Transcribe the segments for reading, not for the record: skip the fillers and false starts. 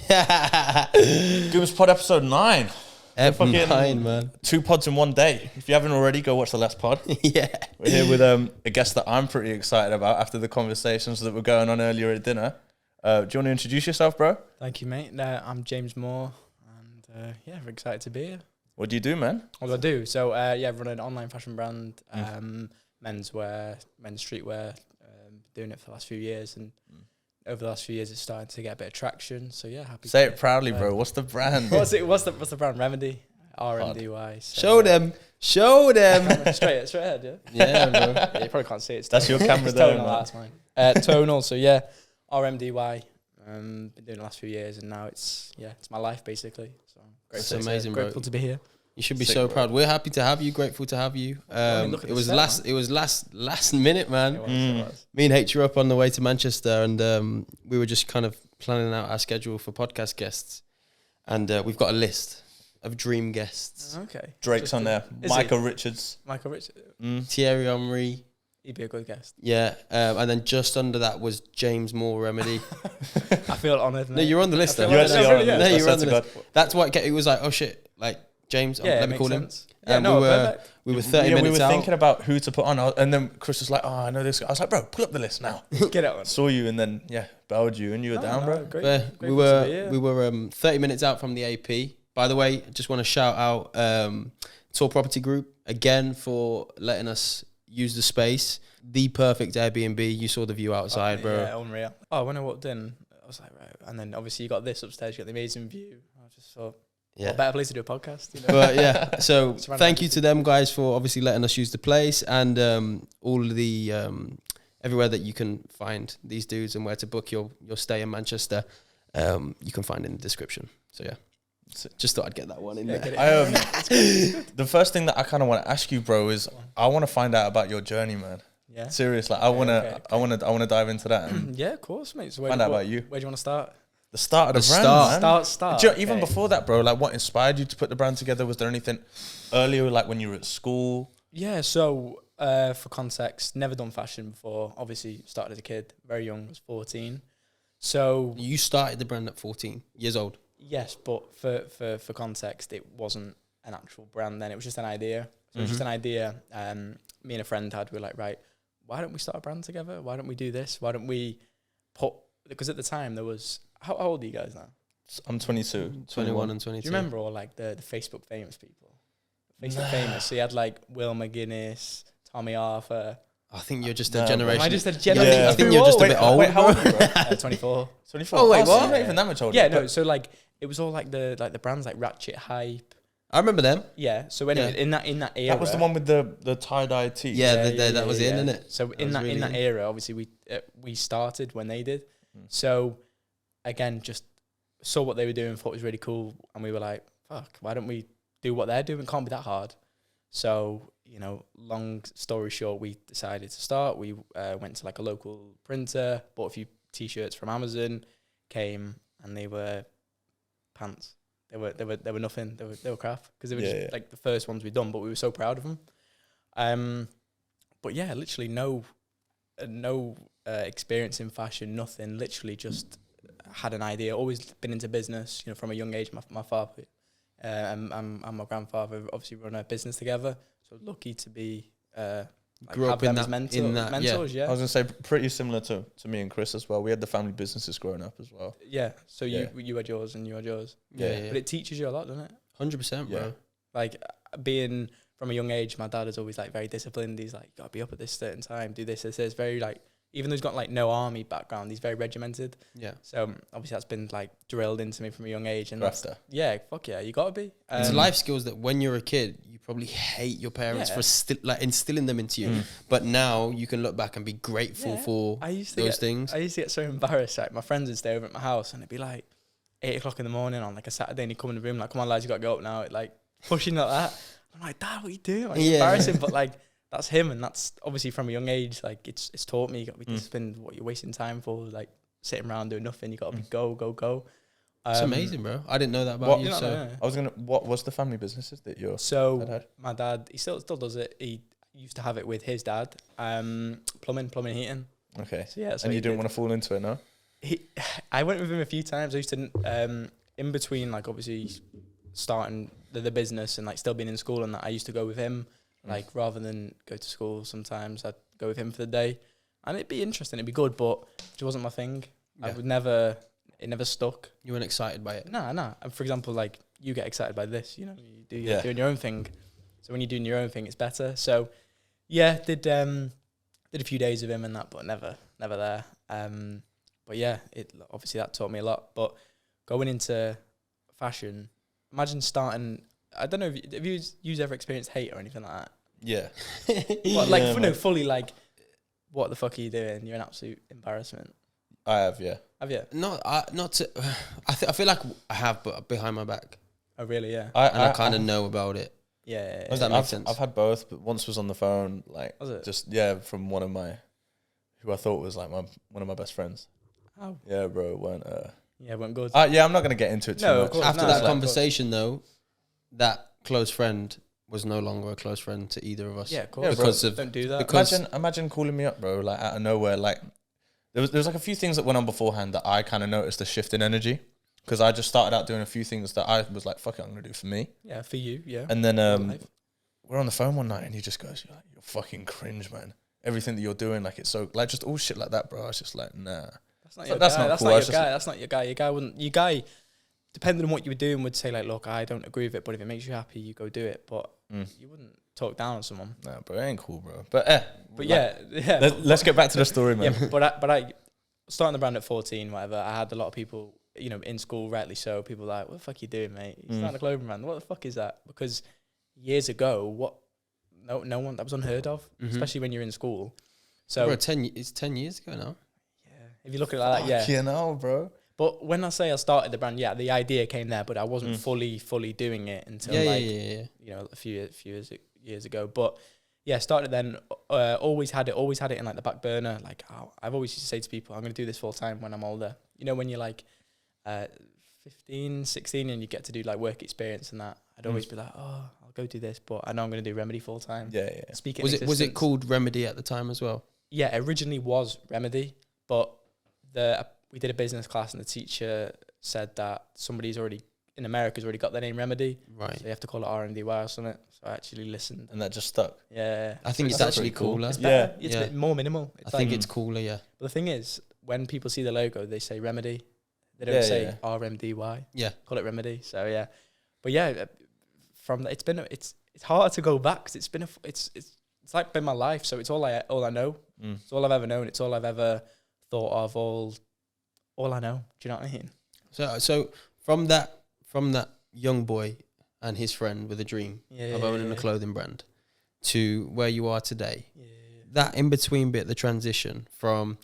Gooms Pod episode 9. Episode 9, man. 2 pods in one day. If you haven't already, go watch the last pod. Yeah. We're here with a guest that I'm pretty excited about after the conversations that were going on earlier at dinner. Do you want to introduce yourself, bro? Thank you, mate. I'm James Moore, and we're excited to be here. What do you do, man? What do I do? So, I run an online fashion brand, menswear, men's streetwear, doing it for the last few years, and over the last few years, it's starting to get a bit of traction. So, yeah, happy. Say it proudly, bro. What's the brand? What's the brand? RMDY. RMDY. So, Show them. straight ahead, yeah? Yeah, bro. Yeah, you probably can't see it. That's your camera there, Tonal, man. that's mine. Tonal, so yeah, RMDY. Been doing it the last few years, and now it's my life, basically. So That's amazing, bro. Grateful to be here. You should be Sick, so bro. proud. We're happy to have you. Grateful to have you. Look at It was the last minute, man. It was. Me and H were up on the way to Manchester, and we were just kind of planning out our schedule for podcast guests, and we've got a list of dream guests. Okay. Drake's on there. Is Michael Richards. Michael Richards. Thierry Henry. He'd be a good guest. Yeah, and then just under that was James Moore Remedy. I feel honoured. No, you're on the list. I though. feel You actually are on yeah. the No, list. you're on That's the a list. That's why it was like, oh shit, like James. Yeah, let me call him. sense. Yeah, And perfect. we were 30 Yeah, minutes we were out. thinking about who to put on, and then Chris was like, "Oh, I know this guy." I was like, "Bro, pull up the list now." Get it on. Saw you, and then bowed you, and you were down, bro. Great. We Grateful to be were here. 30 minutes out from the AP. By the way, I just want to shout out Tour Property Group again for letting us use the space. The perfect Airbnb. You saw the view outside, bro. Yeah, unreal. Oh, when I walked in, I was like, right. And then obviously you got this upstairs, you got the amazing view. I just thought, Yeah. what a better place to do a podcast, you know? But yeah, so Surrounded thank by you to them guys for obviously letting us use the place and all of the everywhere that you can find these dudes and where to book your stay in Manchester. You can find in the description. So yeah, just thought I'd get that one in Yeah, there. get it. The first thing that I kind of want to ask you, bro, is I want to find out about your journey, man. Yeah. Seriously, I want to, okay. I want to dive into that and Yeah, of course, mate. So find out about you. Where do you want to start? The start of the, The brand, man. Start. Do you know, even okay. before that, bro, like what inspired you to put the brand together? Was there anything earlier, like when you were at school? Yeah, so for context, never done fashion before. Obviously, started as a kid, very young, was 14. So You started the brand at 14 years old. yes, but for context, it wasn't an actual brand then. It was just an idea. So it was just an idea me and a friend had. We were like, right, why don't we start a brand together? Why don't we do this? Why don't we put... Because at the time there was... How old are you guys now? I'm 22, 21 and 22. Do you remember all like the Facebook famous people? Facebook famous. So you had like Will McGuinness, Tommy Arthur. I think you're just No, a bro. generation. Am I just a Yeah, generation? I think you're just a Wait, bit old. wait, how old are you, bro? 24. 24. Oh, wait, so what? you're not even that much older. Yeah, no. So like it was all like the brands like Ratchet Hype. I remember them. Yeah. So anyway, in that era, That was the one with the tie-dye tee. Yeah, that was in it? So in that era, obviously we started when they did. So again, just saw what they were doing, thought it was really cool, and we were like, "Fuck, why don't we do what they're doing? It can't be that hard." So long story short, we decided to start. We went to like a local printer, bought a few T-shirts from Amazon, came, and they were pants. They were nothing. They were crap because they were just like the first ones we'd done, but we were so proud of them. But yeah, literally no experience in fashion, nothing. Literally just had an idea. Always been into business, from a young age. My father and my grandfather obviously run a business together. So lucky to be Grew up have in them as that- in that, mentors. I was gonna say pretty similar to me and Chris as well. We had the family businesses growing up as well. Yeah. So Yeah. you had yours and you had yours. Yeah. But it teaches you a lot, doesn't it? 100%, bro. Yeah. Like being from a young age, my dad is always like very disciplined. He's like, you gotta be up at this certain time, do this. It's very like, even though he's got like no army background, he's very regimented. Yeah. So obviously that's been like drilled into me from a young age. And Grafter. yeah, fuck yeah, you gotta be. It's life skills that when you're a kid, you probably hate your parents Yeah. for instilling them into you. But now you can look back and be grateful Yeah. for I used to those get, things. I used to get so embarrassed. Like my friends would stay over at my house and it'd be like 8 o'clock in the morning on like a Saturday, and he'd come in the room like, "Come on, lads, you gotta go up now." It like pushing like that. I'm like, "Dad, what are you doing?" Like, it's Yeah. embarrassing, but like that's him, and that's obviously from a young age. Like it's taught me you gotta be disciplined. What you're wasting time for, like sitting around doing nothing. You gotta be go. It's amazing, bro. I didn't know that about you. So I was gonna. What was the family businesses that your So dad had? my dad, he still does it. He used to have it with his dad. Plumbing, heating. Okay. So yeah, that's And what you he didn't did. want to fall into it, no? I went with him a few times. I used to, in between, like obviously starting the business and like still being in school and that, I used to go with him. Like rather than go to school, sometimes I'd go with him for the day, and it'd be interesting, it'd be good, but it wasn't my thing. Yeah. I would never. It never stuck. You weren't excited by it? Nah. And for example, like you get excited by this, you know, you're doing your own thing. So when you're doing your own thing, it's better. So yeah, did a few days with him and that, but never there. But yeah, it obviously that taught me a lot. But going into fashion, imagine starting. I don't know if you ever experienced hate or anything like that. Yeah. What, like fully like, what the fuck are you doing? You're an absolute embarrassment. I have, yeah. Have you? Not to. I feel like I have, but behind my back. Oh really? Yeah. I kind of know about it. Yeah. Does that make sense? I've had both, but once was on the phone, like Was it? just from one of my, who I thought was like one of my best friends. Oh. Yeah, bro, it weren't. Yeah, it went good. Yeah, I'm not gonna get into it too No, of much. course. After No, that like, conversation, though, that close friend was no longer a close friend to either of us. Yeah, of course. Because of Don't do that. because- Imagine calling me up, bro, like out of nowhere. Like there was like a few things that went on beforehand that I kind of noticed a shift in energy, because I just started out doing a few things that I was like, fuck it, I'm gonna do for me. Yeah, for you. Yeah. And then Life. we're on the phone one night and he just goes, you're fucking cringe, man. Everything that you're doing, like it's so like just all shit like that, bro. I was just like, nah. That's not So your that's guy. not That's cool. not I your was just guy. That's not your guy. Your guy wouldn't. Your guy, depending on what you were doing, would say like, "Look, I don't agree with it, but if it makes you happy, you go do it." But you wouldn't talk down on someone. Nah, bro, it ain't cool, bro. But But yeah. Let's get back to the story, man. Yeah, but I starting the brand at 14, whatever. I had a lot of people, you know, in school, rightly so. People like, "What the fuck are you doing, mate? You're starting a clothing brand. What the fuck is that?" Because years ago, no one, that was unheard of, especially when you're in school. So Bro, it's 10 years ago now. yeah, if you look at it like that, yeah. You know, bro. But when I say I started the brand, yeah, the idea came there, but I wasn't fully doing it until you know, a few years ago. But yeah, started then. Always had it in like the back burner. Like I've always used to say to people, I'm going to do this full time when I'm older. You know, when you're like 15, 16, and you get to do like work experience and that, I'd always be like, oh, I'll go do this, but I know I'm going to do Remedy full time. Yeah. Speaking Was it called Remedy at the time as well? Yeah, it originally was Remedy, but we did a business class and the teacher said that somebody's already in America's already got their name Remedy, Right. so you have to call it RMDY or something. So I actually listened. And that just stuck. Yeah, I think it's That's actually pretty cool. cooler. it's better. It's Yeah. a bit more minimal. I think it's cooler, yeah. But the thing is, when people see the logo, they say Remedy. They don't Yeah, say yeah. RMDY. Yeah. Call it Remedy. So yeah, but yeah, from that, it's hard to go back because it's like been my life. So it's all I know. It's all I've ever known. It's all I've ever thought of. All I know. Do you know what I mean? So from that young boy and his friend with a dream of owning a clothing brand to where you are today, that in between bit, the transition from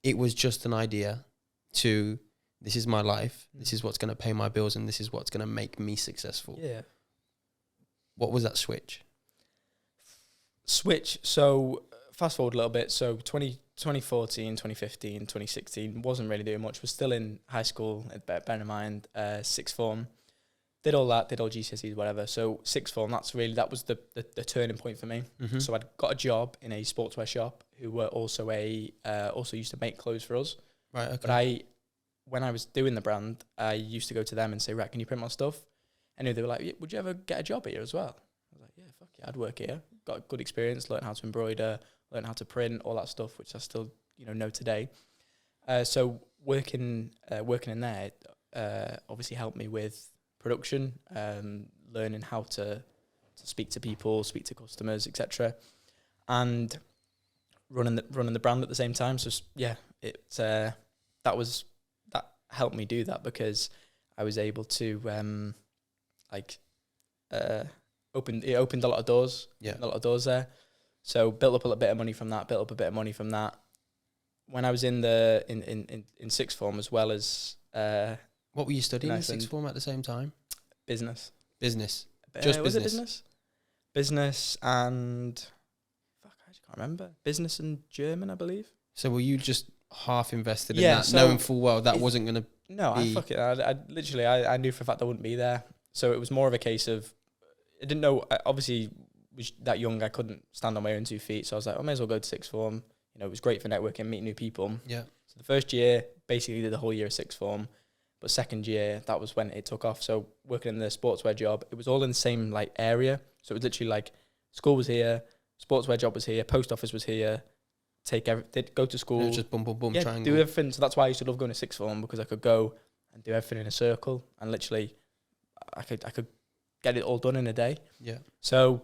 it was just an idea to this is my life, this is what's going to pay my bills, and this is what's going to make me successful. Yeah. What was that switch? So fast forward a little bit. So 2014, 2015, 2016, wasn't really doing much. Was still in high school, bear in mind, sixth form. Did all GCSEs, whatever. So sixth form, that was the turning point for me. Mm-hmm. So I'd got a job in a sportswear shop who were also also used to make clothes for us. Right, okay. But when I was doing the brand, I used to go to them and say, right, can you print my stuff? And they were like, would you ever get a job here as well? I was like, yeah, fuck yeah, I'd work here. Got good experience, learned how to embroider, learned how to print, all that stuff, which I still, know today. So working in there obviously helped me with production, learning how to speak to people, speak to customers, etc., and running the brand at the same time. So yeah, that helped me do that because I was able to opened a lot of doors. Yeah. A lot of doors there. So built up a little bit of money from that. When I was in sixth form, as well as What were you studying in Nice. sixth form at the same time? business. Business. Was business? it business? Business and fuck, I just can't remember. Business and German, I believe. So were you just half invested in Yeah, that, so knowing full well that if- wasn't going to... No, I literally I knew for a fact I wouldn't be there. So it was more of a case of I didn't know. I obviously was that young. I couldn't stand on my own 2 feet. So I was like, I may as well go to sixth form. It was great for networking, meeting new people. Yeah. So the first year, basically did the whole year of sixth form. But second year, that was when it took off. So working in the sportswear job, it was all in the same like area. So it was literally like school was here, sportswear job was here, post office was here. Go to school. It was just boom, boom, boom, triangle. Do everything. So that's why I used to love going to sixth form, because I could go and do everything in a circle, and literally, I could get it all done in a day. Yeah. So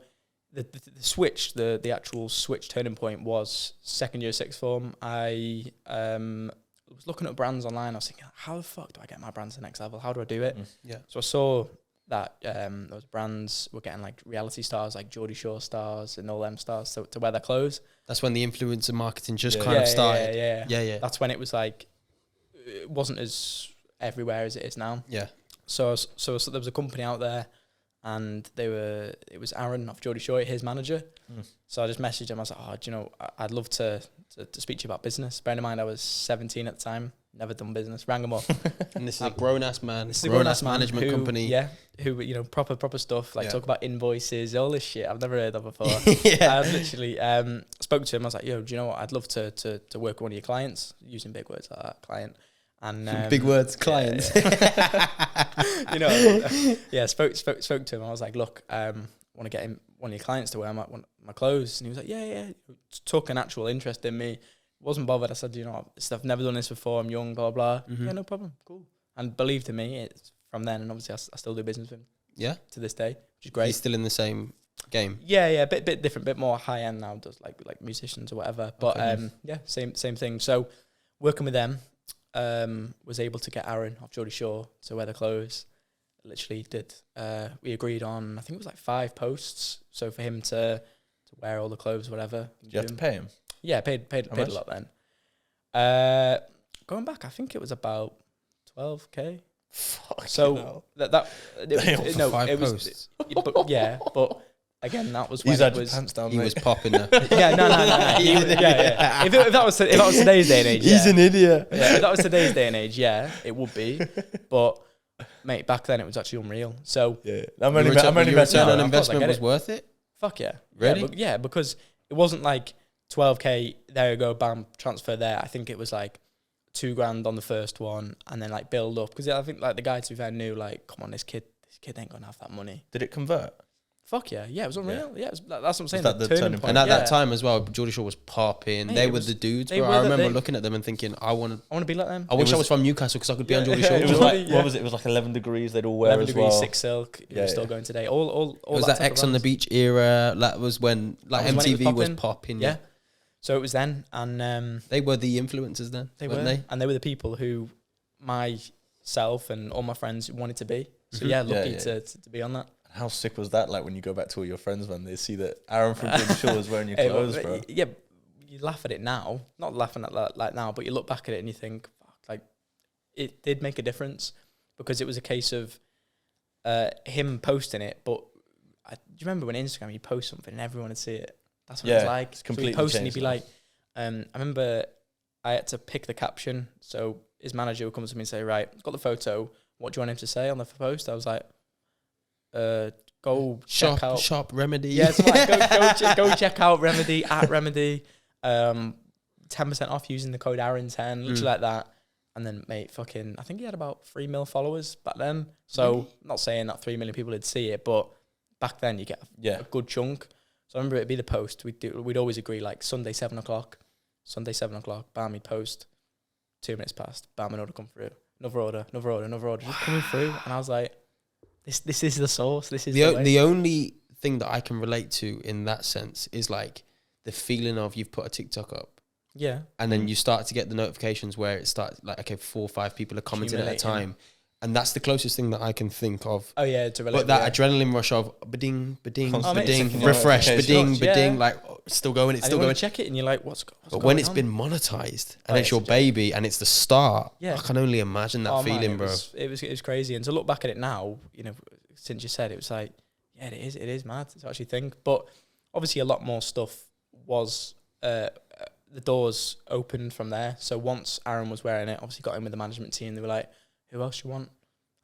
the switch, the actual switch turning point was second year sixth form. I was looking at brands online. I was thinking, how the fuck do I get my brands to the next level? How do I do it? Yeah. So I saw that those brands were getting like reality stars, like Geordie Shore stars and all them stars to wear their clothes. That's when the influencer marketing just kind of started. Yeah. That's when it was like, it wasn't as everywhere as it is now. Yeah. So there was a company out there, and it was Aaron of Geordie Shore, his manager. So I just messaged him. I was like, do you know, I'd love to speak to you about business. Bearing in mind I was 17 at the time, never done business. Rang him up. And this is a grown-ass man. This is a grown-ass management company. Yeah, who, you know, proper stuff, like talk about invoices, all this shit I've never heard of before. Yeah. I literally spoke to him. I was like, yo, do you know what? I'd love to work with one of your clients, using big words like that, client. And big words, clients. You know, spoke to him. I was like, look, want to get him one of your clients to wear my clothes, and he was like, yeah. Took an actual interest in me. Wasn't bothered. I said, you know, I've never done this before. I'm young, blah blah. Yeah, no problem, cool. And believed in me. It's from then, and obviously I still do business with him. Yeah, to this day, which is great. He's still in the same game. Yeah, a bit different, bit more high end now. Does like musicians or whatever. But yeah, same thing. So working with them. Was able to get Aaron of Geordie Shore to wear the clothes. Literally did. We agreed on, I think it was like 5 posts. So for him to wear all the clothes, whatever. Did you have to pay him? Yeah, paid a lot then. Going back, I think it was about 12k. Fuck. So that it was. But again, that was when he's had it was. pants down, he mate. was popping there. Yeah, no. Yeah. If that was today's day and age, he's an idiot. Yeah, if that was today's day and age, yeah, it would be. But mate, back then it was actually unreal. So yeah, I'm only return on investment was worth it. Fuck yeah, really? Yeah, because it wasn't like 12k. There you go, bam, transfer there. I think it was like $2,000 on the first one, and then like build up. Because I think like the guy, to be fair, knew like, come on, this kid ain't gonna have that money. Did it convert? Fuck yeah, it was unreal. Yeah, that's what I'm saying. That the turning point? And at that time as well, Geordie Shore was popping. They were the dudes. Bro. I remember looking at them and thinking, I want to be like them. I wish I was from Newcastle because I could be on Geordie Shore. It was like, what was it? It was like 11 degrees. They'd all wear 11 as degrees, well. 6 silk. We're still going today. All was that X on the Beach era? That was when MTV was popping. Yeah. So it was then, and they were the influencers then. And they were the people who myself and all my friends wanted to be. So lucky to be on that. How sick was that? Like when you go back to all your friends when they see that Aaron from Geordie Shore was wearing your clothes, bro. Yeah, you laugh at it now. Not laughing at that like now, but you look back at it and you think, fuck, like it did make a difference, because it was a case of him posting it. But do you remember when Instagram you post something and everyone would see it? That's what it's like. It's completely so he'd post and changed he'd be like, I remember I had to pick the caption. So his manager would come to me and say, right, got the photo. What do you want him to say on the post? I was like, go check out Shop Remedy. Yeah, so like, go check out Remedy at Remedy. 10% off using the code Aaron10, literally like that. And then, mate, fucking, I think he had about 3 million followers back then. So, not saying that 3 million people would see it, but back then you get a good chunk. So I remember it'd be the post. We'd always agree like Sunday 7 o'clock, bam, he'd post. 2 minutes passed, bam, an order come through. Another order, just coming through. And I was like, this is the source. This is the only thing that I can relate to in that sense is like the feeling of you've put a TikTok up. Yeah. And then you start to get the notifications where it starts like, okay, 4 or 5 people are commenting at a time. And that's the closest thing that I can think of. Oh yeah, to relate. But that adrenaline rush of ba-ding, ba-ding, ba-ding, refresh, ba-ding, ba-ding, like still going, it's still going. Check it and you're like, what's but when it's been monetized and it's your baby and it's the start, I can only imagine that feeling, bro. It was crazy. And to look back at it now, you know, since you said it was like, yeah, it is mad to actually think. But obviously a lot more stuff was, the doors opened from there. So once Aaron was wearing it, obviously got in with the management team, they were like, who else you want?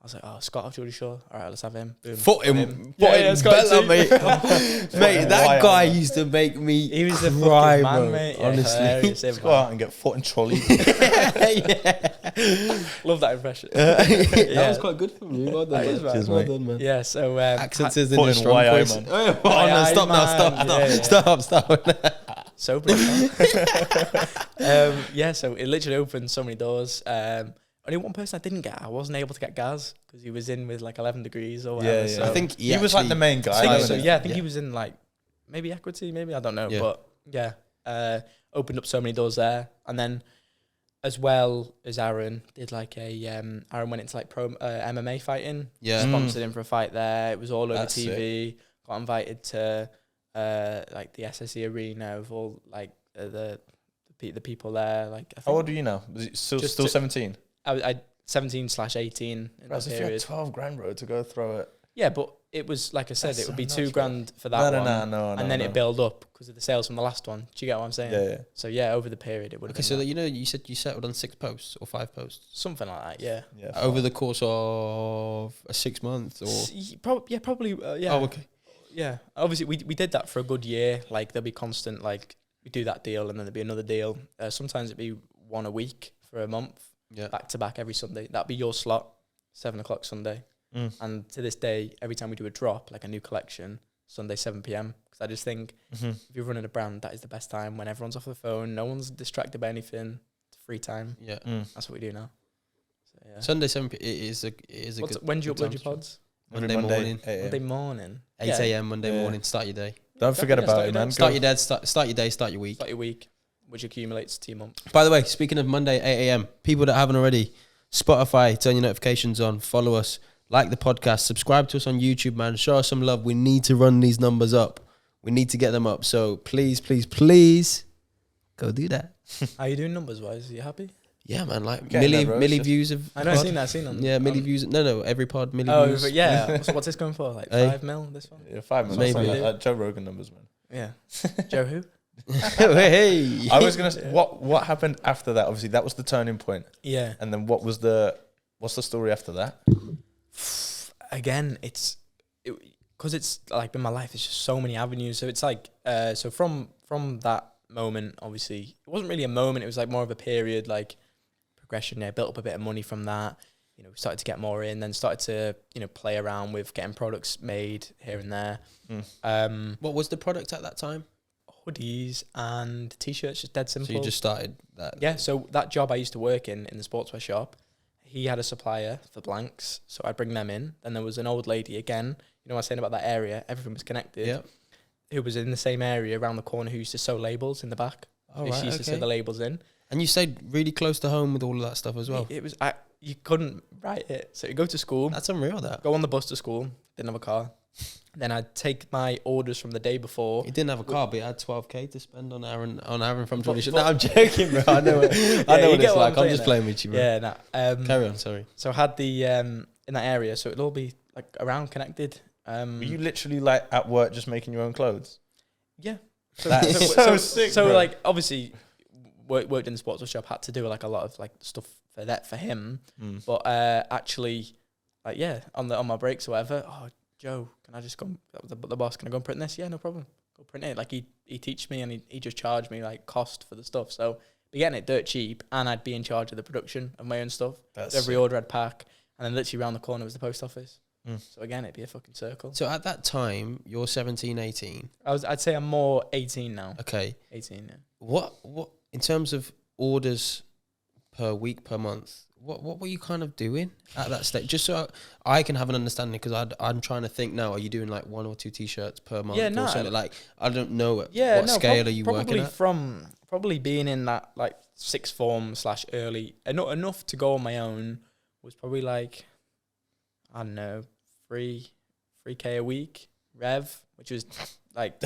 I was like, oh, Scott off Geordie Shore. All right, let's have him. Boom. Foot him. Yeah, Scott Bella, too. mate. Mate, that guy used to make me He was cry, the fucking man, bro, mate. Yeah, honestly. hilarious, Let's go out and get foot and trolley. Love that impression. That was quite good from you. Well done, That is man. Cheers, Well mate. done, man. Yeah, so Accents is in Foot the in strong YI, voice. man. Oh, no, YI, stop now, man. stop. sober. Yeah, so it literally opened so many doors. Only one person I didn't get. I wasn't able to get Gaz because he was in with like 11 degrees or whatever. Yeah, yeah. So I think He was like the main guy. I think wasn't so. he? Yeah, I think he was in like maybe equity, maybe I don't know, Yeah. but yeah, opened up so many doors there, and then as well as Aaron did like a Aaron went into like pro MMA fighting. Yeah. Sponsored him for a fight there. It was all over That's TV. Got invited to like the SSE arena of all like the people there. Like I think How old are you now? Was it still Just 17? I 17/18 in Bro, that so if you had period. 12 grand, bro, to go throw it. Yeah, but it was like I said, That's it would so be nuts, $2 bro. grand for that one. No. And then it built up because of the sales from the last one. Do you get what I'm saying? Yeah. So yeah, over the period it would have Okay, been so that. you know, you said you settled on 6 posts or 5 posts Something like that, yeah. Yeah. over the course of a 6 months, or Probably, yeah. oh, okay, Yeah, obviously we did that for a good year. Like there'll be constant, like we do that deal and then there'll be another deal. Sometimes it'd be one a week for a month, yeah, back to back every Sunday. That'd be your slot, 7 o'clock Sunday. And to this day, every time we do a drop, like a new collection, Sunday 7 p.m. Because I just think if you're running a brand, that is the best time when everyone's off the phone, no one's distracted by anything. It's free time. yeah. That's what we do now. So, yeah. Sunday 7 p. It is a good. When do you good upload your time pods? Monday morning, 8 Monday morning. 8 Yeah. a.m. Monday Yeah. morning. Start your day. Don't forget Yeah, about start it, your man. day. Start Go- your day. Start your day. Start your week. Start your week, which accumulates to your month. By the way, speaking of Monday 8 a.m., people that haven't already, Spotify, turn your notifications on, follow us, like the podcast, subscribe to us on YouTube, man. Show us some love. We need to run these numbers up. We need to get them up. So please, please, please, go do that. How you doing numbers wise? Are you happy? Yeah, man. Like Getting there, milli bro. It's just- views of. I know, pod. I've seen that. Yeah, milli views. No, every pod, milli Oh, views. but yeah. So what's this going for? Like Hey. 5 mil, this one? Yeah, 5 minutes. Maybe. Maybe. Like Joe Rogan numbers, man. Yeah. Joe who? Hey. I was gonna. What happened after that? Obviously, that was the turning point. Yeah. And then what's the story after that? Again, because it's like in my life, it's just so many avenues. So it's like, so from that moment, obviously, it wasn't really a moment. It was like more of a period, like progression there. Built up a bit of money from that. You know, started to get more in, then started to, you know, play around with getting products made here and there. What was the product at that time? Hoodies and t-shirts, just dead simple. So you just started that. Yeah, so that job I used to work in the sportswear shop, he had a supplier for blanks, so I'd bring them in. Then there was an old lady, again, you know what I was saying about that area, everything was connected, Yeah. who was in the same area around the corner who used to sew labels in the back. Oh, She right, used to sew okay. the labels in. And you stayed really close to home with all of that stuff as well. It was, you couldn't write it. So you go to school, That's unreal, that. go on the bus to school, didn't have a car. Then I'd take my orders from the day before. He didn't have a car, but he had 12k to spend on Aaron from But- Geordie Shore. but- No, I'm joking, bro. I know what you it's get what like. I'm I'm saying just there. playing with you, bro. Yeah, nah. Carry on, sorry. So I had the, in that area, so it'll all be like around connected. Were you literally like at work just making your own clothes? Yeah. That's so sick, So bro. like obviously worked in the sports shop, had to do like a lot of like stuff for him. But actually, like on my breaks or whatever, oh Joe, can I just go? The boss, can I go and print this? Yeah, no problem. Go print it. Like he teach me and he just charged me like cost for the stuff. So be getting it dirt cheap, and I'd be in charge of the production of my own stuff. That's So every order I'd pack, and then literally around the corner was the post office. So again, it'd be a fucking circle. So at that time, you're 17, 18. I'd say I'm more 18 now. Okay. 18, yeah. What in terms of orders per week, per month, what were you kind of doing at that stage? Just so I can have an understanding, because I'm trying to think now, are you doing like 1 or 2 t-shirts per month? Yeah, or no. something? Like, I don't know what scale are you probably working at? from probably being in that like sixth form / early, enough to go on my own was probably like, I don't know, 3K a week rev, which was like,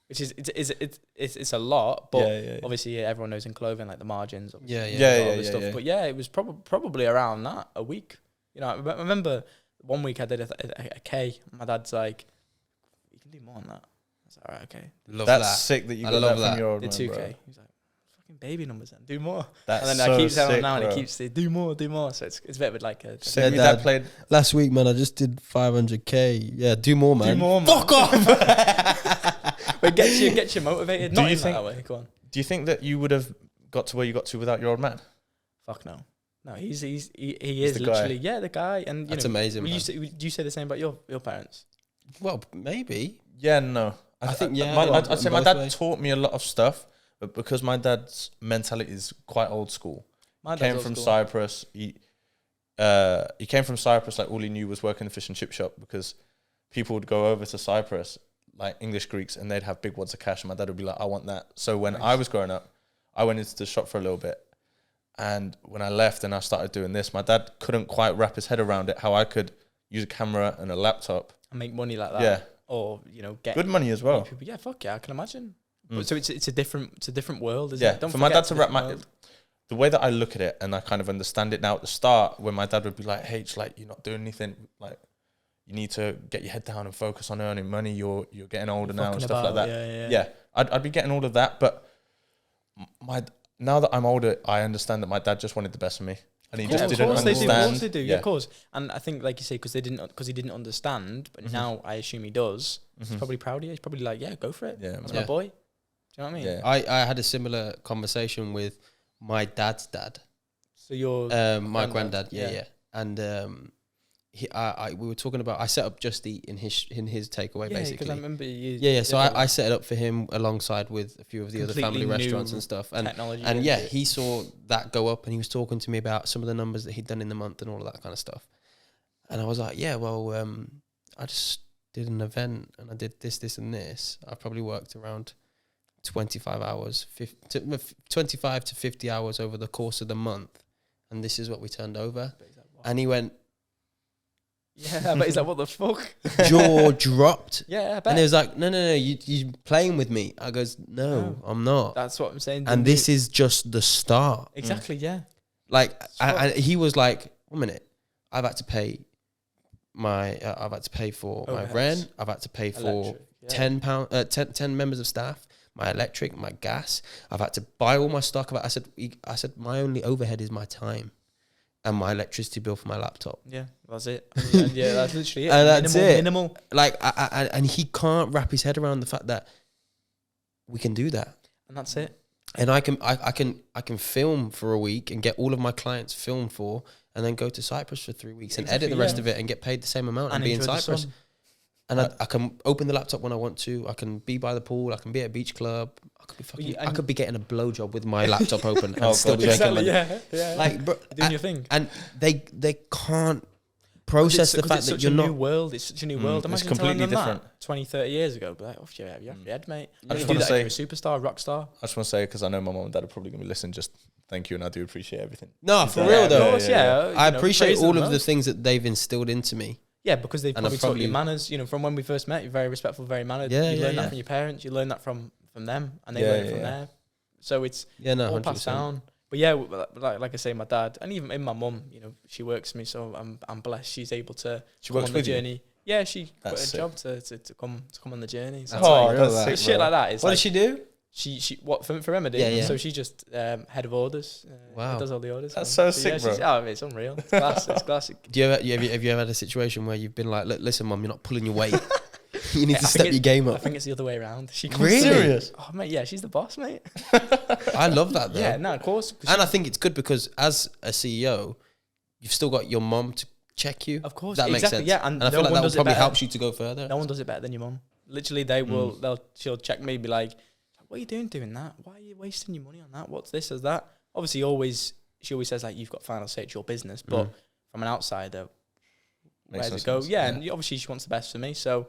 which is it's a lot, but Yeah. obviously everyone knows in clothing like the margins. Yeah. Yeah. Stuff. But yeah, it was probably around that a week. You know, I remember one week I did a K. My dad's like, you can do more than that. I was like, all right, okay. Love That's that. sick that you I got love that that. from your old Did man, 2K. bro. He was like, fucking baby numbers then. Do more. That's And then I keep telling sick, him now, and bro. he keeps saying, do more. So it's a bit of like a... So Yeah, your dad Dad. played. Last week, man, I just did 500k. Yeah, do more, man. Do more, man. Fuck off. But get you motivated. Do Not you in think- that way. Go on. Do you think that you would have got to where you got to without your old man? Fuck no. No, he is the guy. literally the guy. And you That's know, amazing, will man. do you say the same about your parents? Well, maybe. Yeah, no. I think, yeah, I'd say my both dad ways. taught me a lot of stuff, but because my dad's mentality is quite old school. My Came dad's from old school. Cyprus. He came from Cyprus. Like all he knew was working in the fish and chip shop because people would go over to Cyprus, like English Greeks, and they'd have big wads of cash. And my dad would be like, "I want that." So when I was growing up, I went into the shop for a little bit, and when I left and I started doing this, my dad couldn't quite wrap his head around it. How I could use a camera and a laptop, And make money like that. yeah, Or get good money as well. people. Yeah, fuck yeah, I can imagine. Mm. But so it's a different world, isn't Yeah, it? Don't for my forget dad it's to a wrap different my world. the way that I look at it, and I kind of understand it now. At the start, when my dad would be like, "Hey, it's like you're not doing anything. Like you need to get your head down and focus on earning money. You're getting older now and Fucking stuff like about, that." Yeah. I'd be getting all of that, but now that I'm older, I understand that my dad just wanted the best for me, and he just Of didn't course they do. Of understand. course they do. Yeah, of course. And I think, like you say, because he didn't understand, but now I assume he does. He's probably proud of you. He's probably like, yeah, go for it. Yeah, That's man. my boy. Do you know what I mean? Yeah. I had a similar conversation with my dad's dad. So you're My granddad, granddad, yeah. And we were talking about, I set up Just Eat in his takeaway, because basically. I remember you. Yeah. So I set it up for him alongside with a few of the other family Completely restaurants new and stuff. And technology. and yeah, he saw that go up, and he was talking to me about some of the numbers that he'd done in the month and all of that kind of stuff. And I was like, yeah, well, I just did an event and I did this and this. I probably worked around 25 hours, 25 to 50 hours over the course of the month, and this is what we turned over. And he went, yeah, but he's like, what the fuck? jaw dropped. Yeah, I bet. And he was like, no, you playing with me. I goes, no, I'm not. That's what I'm saying. And this is just the start. exactly, yeah. Like, and he was like, 1 minute, I've had to pay for my Overheads. rent. I've had to pay for Electric, yeah. 10 members of staff, my electric, my gas. I've had to buy all my stock. I said, my only overhead is my time and my electricity bill for my laptop. Yeah, that's it. And yeah, that's literally it. And that's it. Minimal. Like, and he can't wrap his head around the fact that we can do that. And that's it. And I can film for a week and get all of my clients filmed for, and then go to Cyprus for 3 weeks and edit the rest of it and get paid the same amount and be in enjoy the Cyprus. sun. And I can open the laptop when I want to. I can be by the pool. I can be at a beach club. I could be getting a blowjob with my laptop open and still be making money. Yeah. Like, bro, doing your thing. And they can't process the fact that you're It's such a not. new world. It's such a new world. it's Imagine completely telling them different. that 20, 30 years ago. But like, oh, yeah, you have your head, mate. I You just do wanna that say- if you're a superstar, rock star. I just want to say, because I know my mom and dad are probably going to be listening, just thank you, and I do appreciate everything. No, for Yeah, real yeah, though. Of course, yeah. I you know, appreciate praise them all of the most. things that they've instilled into me. Yeah, because they've And I've probably taught probably- you manners. You know, from when we first met, you're very respectful, very mannered. Yeah, you yeah, learn yeah. that from your parents. You learn that from them, and they Yeah, learn it yeah, from yeah. there. So it's Yeah, no, all 100%. passed down. But yeah, like I say, my dad, and even my mum, you know, she works for me, so I'm blessed. She's able to She come works on the with you? journey. Yeah, she got That's a sick. job to come on the journey. So That's Oh, like, that's that. sick, shit bro. like that is What like, does she do? she what for Remedy? Yeah, yeah. So she just head of orders. Wow. Does all the orders. That's so sick, bro. It's unreal. It's class. It's classic. Have you ever had a situation where you've been like, "Look, listen, mum, you're not pulling your weight. You need Yeah, to I step think your game I up." think it's the other way around. She comes Really? Serious? Oh mate, yeah, she's the boss, mate. I love that though. Yeah, no, of course. 'cause And I think it's good because as a CEO, you've still got your mum to check you. Of course, That makes exactly, sense. yeah, and I no feel like one that does it probably better. helps you to go further. No one does it better than your mum. Literally, they will. She'll check me, be like, "What are you doing that? Why are you wasting your money on that? What's this? Is that?" Obviously, she always says like, "You've got final say, it's your business." But from an outsider, where Makes does it no go? sense. Yeah, Yeah. and obviously she wants the best for me. So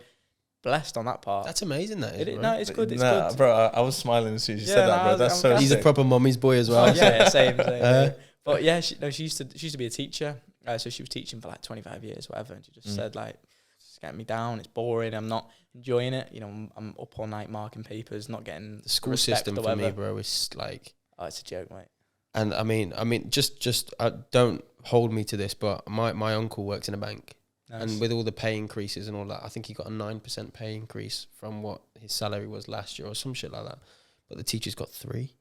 blessed on that part. That's amazing. That is. It, bro. no, it's good. It's Nah, good. bro, I was smiling as soon as you Yeah, said that, no, bro. I'm That's so glad. He's a sick. proper mummy's boy as well. Oh, yeah, same. Uh, But yeah, she used to be a teacher. So she was teaching for like 25 years, whatever. And she just said like, "It's getting me down. It's boring. I'm not enjoying it. You know, I'm up all night marking papers, not getting The school respect system or for me, whatever." bro, is like. Oh, it's a joke, mate. And I mean, just don't hold me to this, but my uncle works in a bank, Nice. and with all the pay increases and all that, I think he got a 9% pay increase from what his salary was last year or some shit like that. But the teachers got 3.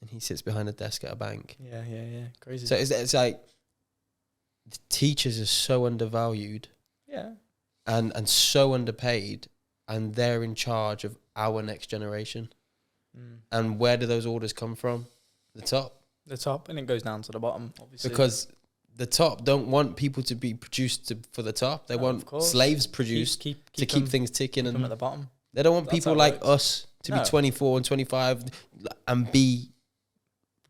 and he sits behind a desk at a bank. Yeah. Crazy. So it's like the teachers are so undervalued yeah. and so underpaid, and they're in charge of our next generation. And where do those orders come from? The top. The top, and it goes down to the bottom, obviously. Because the top don't want people to be produced for the top. They want slaves produced to keep things ticking. And at the bottom. They don't want people like us to be 24 and 25 and be...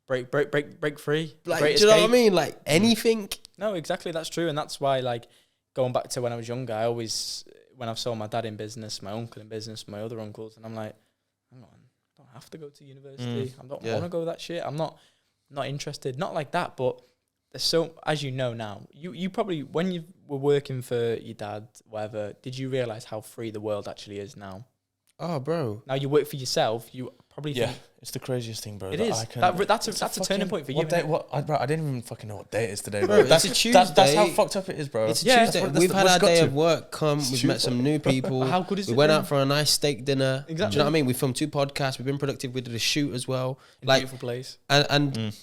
Break free. Like, do you know what I mean? Like, anything. No, exactly, that's true. And that's why, like, going back to when I was younger, I always, when I saw my dad in business, my uncle in business, my other uncles, and I'm like, hang on, I don't have to go to university. I don't want to go that shit. I'm not interested. Not like that, but there's so, as you know now, you probably, when you were working for your dad, whatever, did you realise how free the world actually is now? Oh, bro. Now you work for yourself, you probably think, it's the craziest thing, bro. It is. That's a turning point for you. Bro, I didn't even fucking know what day it is today, bro. It's a Tuesday. That's how fucked up it is, bro. It's a Tuesday. We've had our day of work come. We've met some new people. How good is it? We went out for a nice steak dinner. Exactly. Do you know what I mean? We filmed 2 podcasts. We've been productive. We did a shoot as well. Like, beautiful place. And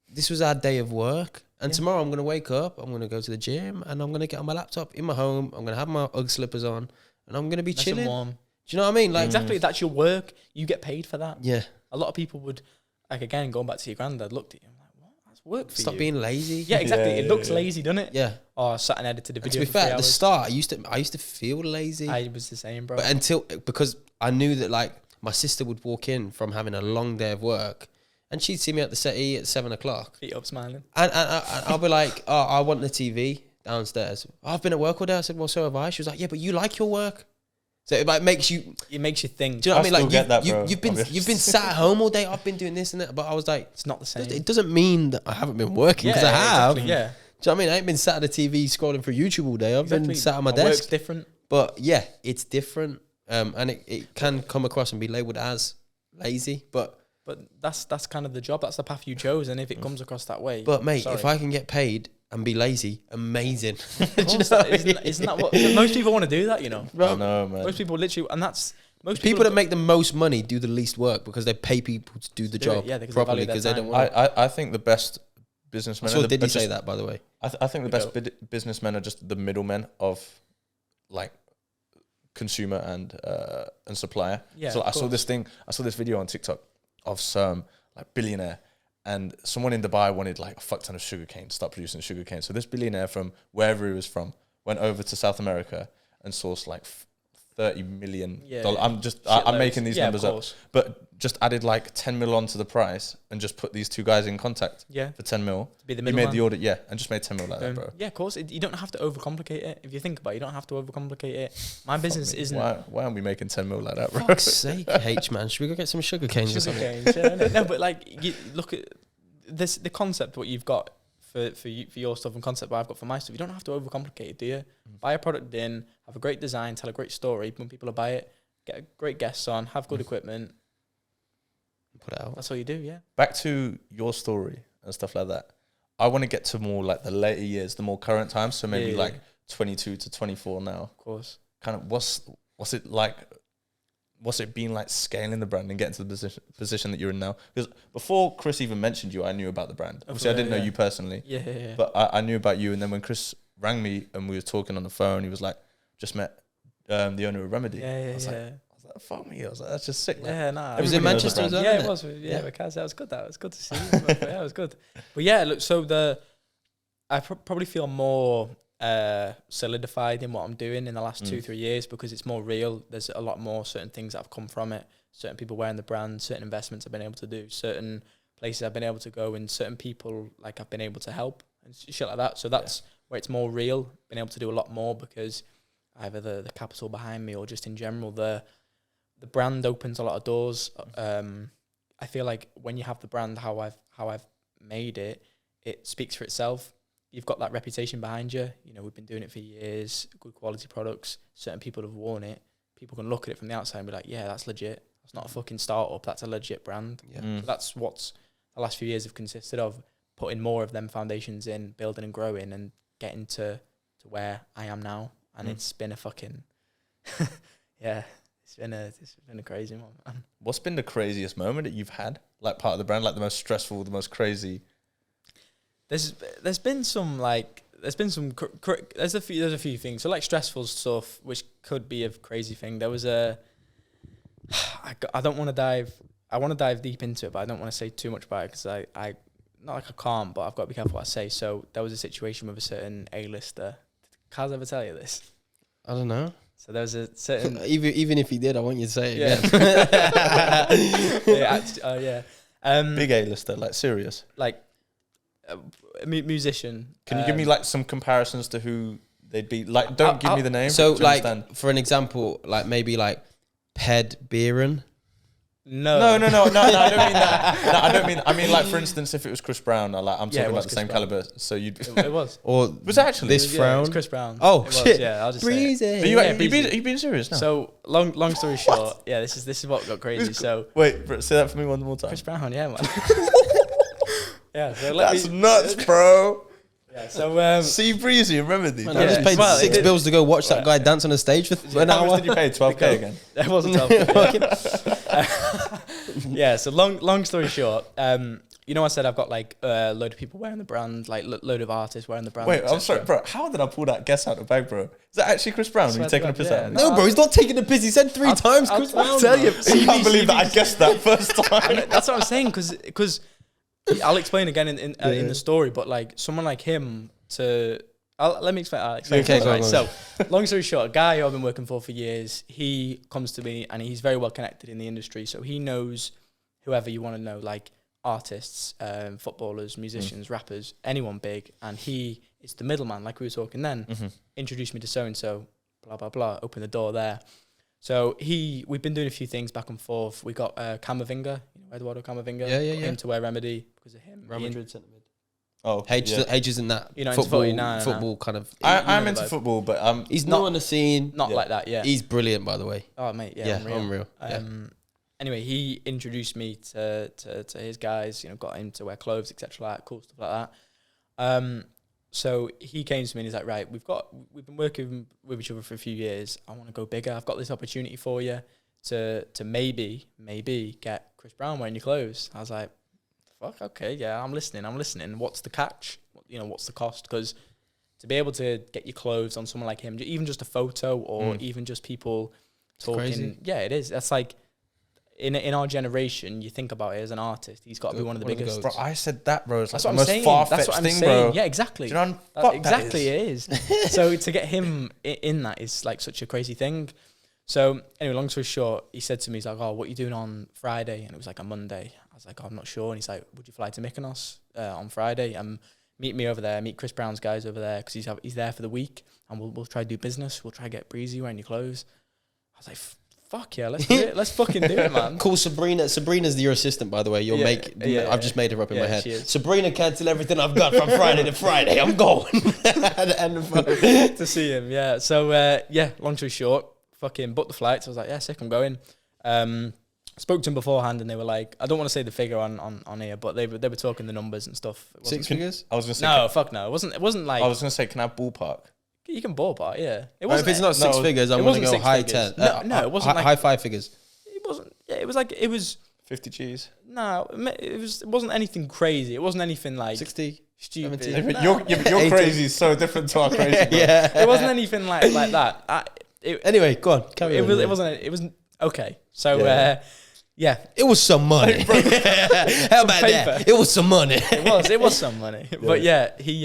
this was our day of work. And tomorrow I'm going to wake up. I'm going to go to the gym. And I'm going to get on my laptop in my home. I'm going to have my Ugg slippers on. And I'm going to be chilling. And warm. Do you know what I mean? Like, exactly. That's your work. You get paid for that. Yeah. A lot of people would, like, again, going back to your granddad, looked at you and like, what? That's work for you. Stop being lazy. Yeah, exactly. It looks lazy, doesn't it? Yeah. Oh, I sat and edited a video. And to be fair, at the start, I used to feel lazy. I was the same, bro. But because I knew that, like, my sister would walk in from having a long day of work, and she'd see me at the settee at 7 o'clock. Feet up, smiling. And I'll be like, oh, I want the TV downstairs. Oh, I've been at work all day. I said, well, so have I. She was like, yeah, but you like your work. So it like makes you think. Do you know what I mean? Like you've been sat at home all day. I've been doing this and that, but I was like, it's not the same. It doesn't mean that I haven't been working, because I have. Exactly, yeah. Do you know what I mean? I ain't been sat at the TV scrolling through YouTube all day. I've been sat at my desk. Work's different. But yeah, it's different, and it can come across and be labelled as lazy, but that's kind of the job. That's the path you chose, and if it comes across that way. But mate, if I can get paid and be lazy, amazing. Isn't that what most people want to do? That, you know, I know, man. Most people literally, and that's most people that make the most money do the least work because they pay people to do the job properly because they don't want. I think the best businessmen. So did he say that, by the way? I think the best businessmen are just the middlemen of, like, consumer and supplier. Yeah. So I saw this video on TikTok of some like billionaire. And someone in Dubai wanted like a fuck ton of sugarcane to start producing sugarcane. So this billionaire from wherever he was from went over to South America and sourced like $30 million. I'm making these numbers up, but just added like 10 mil onto the price and just put these 2 guys in contact for 10 mil. To be the he made the order, and just made 10 mil like that, bro. Yeah, of course. You don't have to overcomplicate it. If you think about it, you don't have to overcomplicate it. My business isn't. Why aren't we making 10 mil like that, bro? Fuck's sake, H, man. Should we go get some sugar canes or something? No, but like, you look at this, the concept, what you've got for your stuff and concept what I've got for my stuff. You don't have to overcomplicate it, do you? Buy a product in, have a great design, tell a great story. When people buy it, get great guests on, have good equipment. Put it out. That's all you do, yeah. Back to your story and stuff like that. I want to get to more like the later years, the more current times. So maybe like 22 to 24 now. Of course. Kind of what's it like? What's it been like scaling the brand and getting to the position that you're in now? Because before Chris even mentioned you, I knew about the brand. Obviously, I didn't know you personally. Yeah. But I knew about you. And then when Chris rang me and we were talking on the phone, he was like, just met the owner of RMDY. I was like, fuck me. I was like, that's just sick. Yeah, nah. It was in Manchester as well. Yeah, it was. Yeah, because that was good. That was good to see. Yeah, it was good. But yeah, look, so I probably feel more solidified in what I'm doing in the last 2-3 years because it's more real. There's a lot more certain things that have come from it. Certain people wearing the brand, certain investments I've been able to do, certain places I've been able to go, and certain people like I've been able to help and shit like that. So that's where it's more real. Been able to do a lot more because either the capital behind me or just in general the brand opens a lot of doors. I feel like when you have the brand, how I've made it, it speaks for itself. You've got that reputation behind you. You know, we've been doing it for years, good quality products. Certain people have worn it. People can look at it from the outside and be like, yeah, that's legit. That's not a fucking startup. That's a legit brand. Yeah. So that's what's the last few years have consisted of, putting more of them foundations in, building and growing and getting to where I am now. And it's been a fucking, It's been a crazy one, man. What's been the craziest moment that you've had? Like part of the brand, like the most stressful, the most crazy. There's been some like there's a few things. So like stressful stuff, which could be a crazy thing. There was I don't want to dive. I want to dive deep into it, but I don't want to say too much about it because I not like I can't, but I've got to be careful what I say. So there was a situation with a certain A-lister. Did Kaz ever tell you this? I don't know. So there was a certain even if he did, I want you to say it again. Big A-lister, like serious. Like a musician. Can you give me like some comparisons to who they'd be? Like, don't give me the name. So like, understand? for an example, like maybe like Ped Beeren. No, I don't mean that. No, I don't mean. I mean, like for instance, if it was Chris Brown, I'm talking about the same caliber. So you'd. It was. Or was it actually this Frown? It was Chris Brown. Oh shit! Was, yeah, I'll just Breezy. say it. Are you being serious now? So long story short, yeah, this is what got crazy. So wait, say that for me one more time. Chris Brown, yeah, man. Yeah, so that's nuts, bro. Yeah, so see Breezy, remember these? Man, I just paid $6 bills to go watch that guy dance on the stage for an hour. How much did you pay? 12K again. It wasn't 12K. Yeah. So long story short, you know, I said I've got like a load of people wearing the brand, like load of artists wearing the brand. Wait, I'm sorry, bro. How did I pull that guess out of the bag, bro? Is that actually Chris Brown? Are you taking a piss out of me? No, bro, he's not taking the piss. He said 3 times Chris Brown. I'll tell you. I can't believe that I guessed that first time. That's what I'm saying, because I'll explain again in the story, but like someone like him let me explain. Okay, go on. So, long story short, a guy who I've been working for years, he comes to me and he's very well connected in the industry, so he knows whoever you want to know, like artists, footballers, musicians, rappers, anyone big, and he is the middleman, like we were talking then. Introduced me to so and so, blah blah blah. Open the door there. So we've been doing a few things back and forth. We got Camavinga, Eduardo Camavinga, yeah. Him to wear Remedy because of him. Real Madrid centre mid. Oh, H isn't that football kind of. I'm into football, but he's not on the scene. Not like that, yeah. He's brilliant, by the way. Oh, mate, yeah, unreal. Anyway, he introduced me to his guys. You know, got him to wear clothes, etc. Like cool stuff like that. So he came to me and he's like, right, we've been working with each other for a few years. I want to go bigger. I've got this opportunity for you to maybe get Chris Brown wearing your clothes. I was like, fuck, okay, yeah, I'm listening. What's the catch? You know, what's the cost? Because to be able to get your clothes on someone like him, even just a photo or even just people talking. Crazy. Yeah, it is. That's like, in our generation, you think about it as an artist, he's got to be one of the biggest. Bro, I said that, bro. It's like that's what the most far-fetched thing, bro. Yeah, exactly. Do you know how exactly it is. So to get him in that is like such a crazy thing. So anyway, long story short, he said to me, he's like, oh, what are you doing on Friday? And it was like a Monday. I was like, oh, I'm not sure. And he's like, would you fly to Mykonos on Friday? Meet me over there, meet Chris Brown's guys over there, because he's there for the week, and we'll try to do business. We'll try to get Breezy wearing your clothes. I was like, fuck yeah, let's do it. Let's fucking do it, man. Call Sabrina. Sabrina's your assistant, by the way. I've just made her up in my head. Sabrina, cancel everything I've got from Friday to Friday. I'm going. To see him, yeah. So, long story short, fucking booked the flights. I was like, yeah, sick, I'm going. Spoke to him beforehand, and they were like, I don't want to say the figure on here, but they were talking the numbers and stuff. 6 figures? I was gonna say no, fuck no. It wasn't like. I was gonna say, can I have ballpark? You can ballpark, yeah. It wasn't. If it's not 6 figures, I'm gonna go high 10. No, it wasn't high 5 figures. It wasn't. Yeah, it was 50 G's. No, it wasn't anything crazy. It wasn't anything like 60, stupid. 70. No. Your crazy is so different to our crazy. Bro. Yeah, it wasn't anything like that. Anyway, go on. It wasn't okay. So yeah, it was some money. How about that? It was some money. It was some money. Yeah. But yeah, he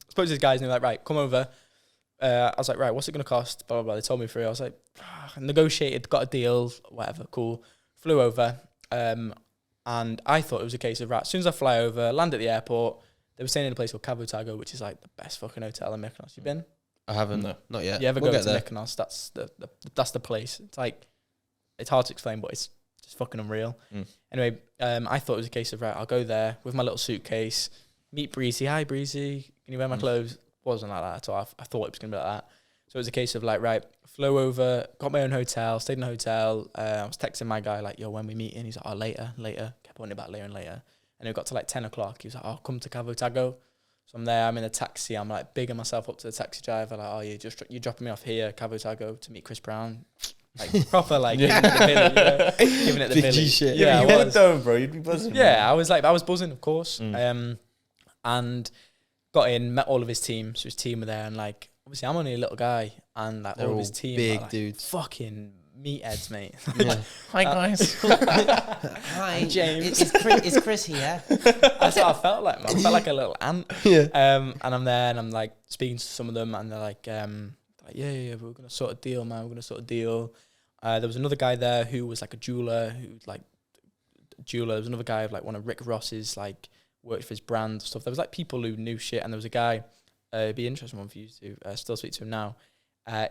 spoke to his guys and they were like, right, come over. I was like, right, what's it gonna cost? Blah blah blah. They told me through. I was like, negotiated, got a deal, whatever, cool. Flew over, and I thought it was a case of right. As soon as I fly over, land at the airport, they were staying in a place called Cabo Tago, which is like the best fucking hotel in Mykonos. You been? I haven't. No, not yet. You ever go to Mykonos? That's the place. It's like, it's hard to explain, but it's just fucking unreal. Anyway, I thought it was a case of right, I'll go there with my little suitcase, meet Breezy. Hi Breezy, can you wear my clothes? Wasn't like that at all. I thought it was gonna be like that. So it was a case of like, right, flew over, got my own hotel, stayed in a hotel. I was texting my guy like, yo, when we meeting? He's like, oh, later. Kept pointing about later and later. And it got to like 10 o'clock. He was like, oh, come to Cabo Tago. So I'm there, I'm in a taxi, I'm like bigging myself up to the taxi driver, like, oh, you're dropping me off here, Cabo Tago, to meet Chris Brown. like proper like giving it the billy, giving it the Big billy. G shit. Yeah, you would though, bro. You'd be buzzing. yeah, I was buzzing, of course. And got in, met all of his team. So his team were there, and like obviously I'm only a little guy, and like all of his team, big are, like, dudes, fucking meatheads, mate. Yeah. Hi guys. Hi, James. Is Chris here? That's what I felt like. Man. I felt like a little ant. Yeah. And I'm there, and I'm like speaking to some of them, and they're like, yeah, we're gonna sort a deal, man. We're gonna sort a deal. There was another guy there who was like a jeweler, There was another guy of like one of Rick Ross's, like worked for his brand and stuff. There was like people who knew shit, and there was a guy. It'd be an interesting one for you to still speak to him now.